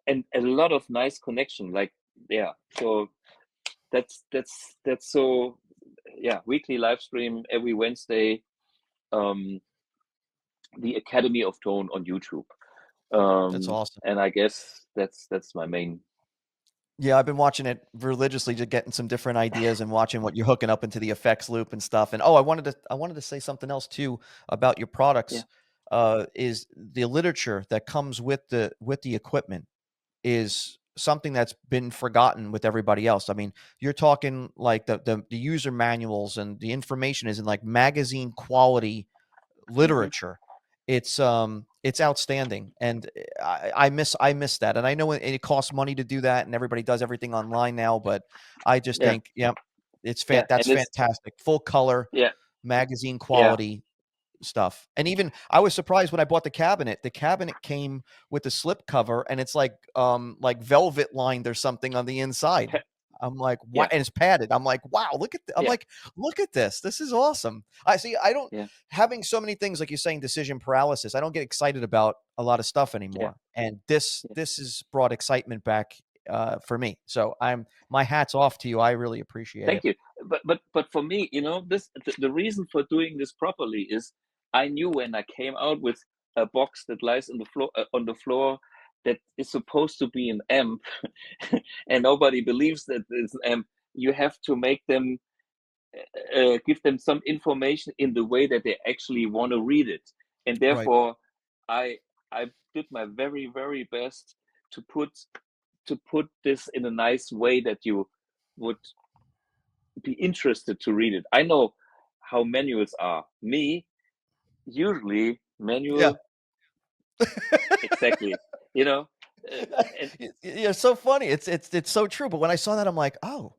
and a lot of nice connection. Like, yeah, so that's so, yeah, weekly live stream every Wednesday. The Academy of Tone on YouTube. That's awesome. And I guess that's my main. Yeah, I've been watching it religiously, just getting some different ideas and watching what you're hooking up into the effects loop and stuff. And I wanted to say something else too about your Yeah. products. Is the literature that comes with the equipment is something that's been forgotten with everybody else. I mean, you're talking like the user manuals and the information is in like magazine quality literature. It's outstanding, and I miss that. And I know it costs money to do that, and everybody does everything online now. But I just Yeah. think, yeah, It's yeah, that's and it's fantastic. Full color, yeah, magazine yeah, quality stuff. And even I was surprised when I bought the cabinet. The cabinet came with the slip cover, and it's like velvet lined or something on the inside. I'm like, yeah, wow, and it's padded. I'm like, wow, I'm yeah, like, look at this. This is awesome. I see. I don't yeah, having so many things like you're saying, decision paralysis. I don't get excited about a lot of stuff yeah, anymore. And this yeah. has brought excitement back for me. So my hat's off to you. I really appreciate Thank it. you. But for me, this the reason for doing this properly is I knew when I came out with a box that lies on the floor that is supposed to be an amp, and nobody believes that it's an amp. You have to make them give them some information in the way that they actually want to read it, and Right. therefore I did my very very best to put this in a nice way that you would be interested to read it. I know how manuals are. Me, usually Yeah. manual, exactly. You know, uh, and Yeah, so funny. It's so true. But when I saw that, I'm like, oh,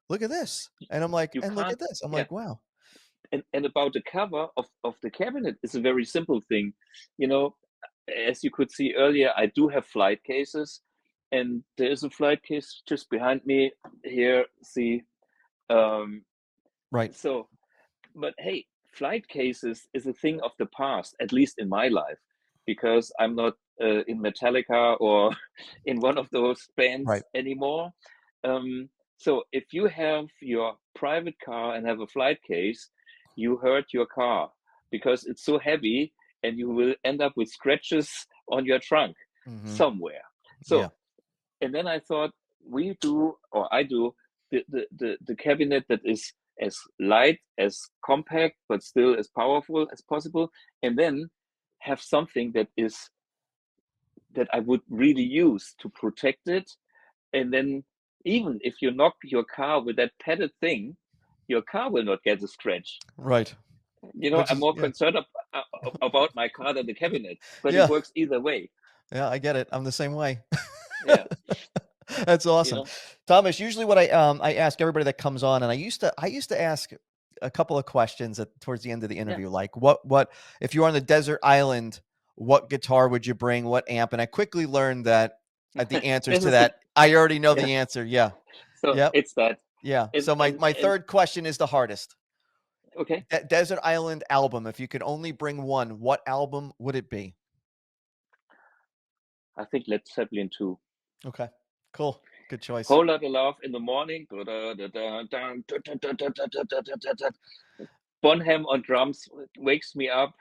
look at this, and I'm like, you and look can't. at this. I'm Yeah, like, wow. and about the cover of the cabinet is a very simple thing. You know, as you could see earlier, I do have flight cases, and there is a flight case just behind me here. See, um, Right. so but hey, flight cases is a thing of the past, at least in my life, because I'm not in Metallica or in one of those bands Right. anymore. Um, so if you have your private car and have a flight case, you hurt your car because it's so heavy, and you will end up with scratches on your trunk Hmm. somewhere. Yeah. So, and then I thought we do, or I do, the cabinet that is as light, as compact, but still as powerful as possible, and then have something that I would really use to protect it. And then even if you knock your car with that padded thing, your car will not get a scratch. Right. I'm Which is more yeah. concerned about my car than the cabinet, but it Yeah. works either way. Yeah. I get it. I'm the same way. Yeah, That's you awesome, know. Thomas. Usually, what I ask everybody that comes on, and I used to ask a couple of questions towards the end of the Yeah. interview, like what if you're on the desert island, what guitar would you bring, what amp? And I quickly learned that the answers This to is the that I already know yeah. the answer. Yeah. So Yep. it's that, Yeah. and So my and my and third question is the hardest. okay. Desert Island album. If you could only bring one, what album would it be? I think Led Zeppelin 2. Okay. Cool. Good choice. Whole lot of love in the morning. Bonham on drums wakes me up.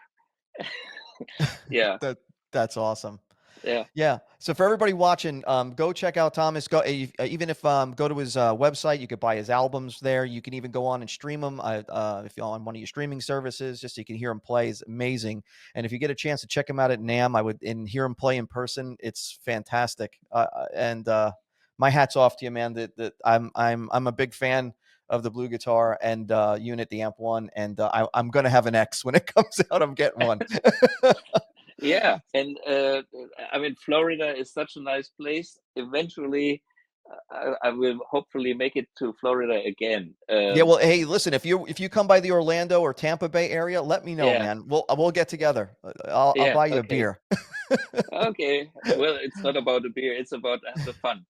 Yeah, That's awesome. yeah, Yeah. So for everybody watching, go check out Thomas. Go even if go to his website. You could buy his albums there. You can even go on and stream them if you're on one of your streaming services, just so you can hear him play. It's amazing. And if you get a chance to check him out at NAMM, I would and hear him play in person. It's fantastic. And my hat's off to you, man. That I'm a big fan of the BluGuitar and unit, the Amp1, and I'm gonna have an X when it comes out. I'm getting one. yeah. And I mean, Florida is such a nice place. Eventually, I will hopefully make it to Florida again. Yeah, well, hey, listen, if you come by the Orlando or Tampa Bay area, let me know, Yeah, man. We'll get together. I'll yeah. buy you a Okay, beer. okay. Well, it's not about the beer; it's about the fun.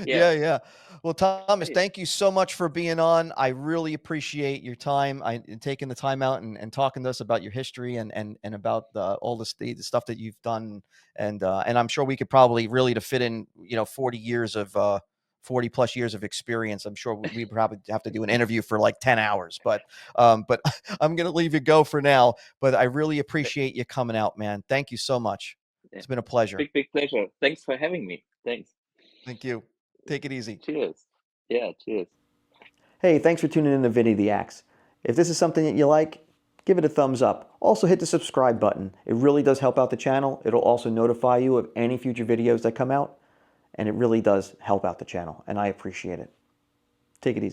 Yeah. Yeah, yeah. Well, Thomas, Hey, thank you so much for being on. I really appreciate your time, and taking the time out and talking to us about your history and about all the stuff that you've done. And I'm sure we could probably really to fit in 40 years of 40 plus years of experience. I'm sure we probably have to do an interview for like 10 hours, but I'm gonna leave you go for now. But I really appreciate you coming out, man. Thank you so much. yeah. It's been a pleasure. Big, big pleasure. Thanks for having me. Thanks. Thank you. Take it easy. Cheers. Yeah, cheers. Hey, thanks for tuning in to Vinny the Axe. If this is something that you like, give it a thumbs up. Also hit the subscribe button. It really does help out the channel. It'll also notify you of any future videos that come out, and it really does help out the channel, and I appreciate it. Take it easy.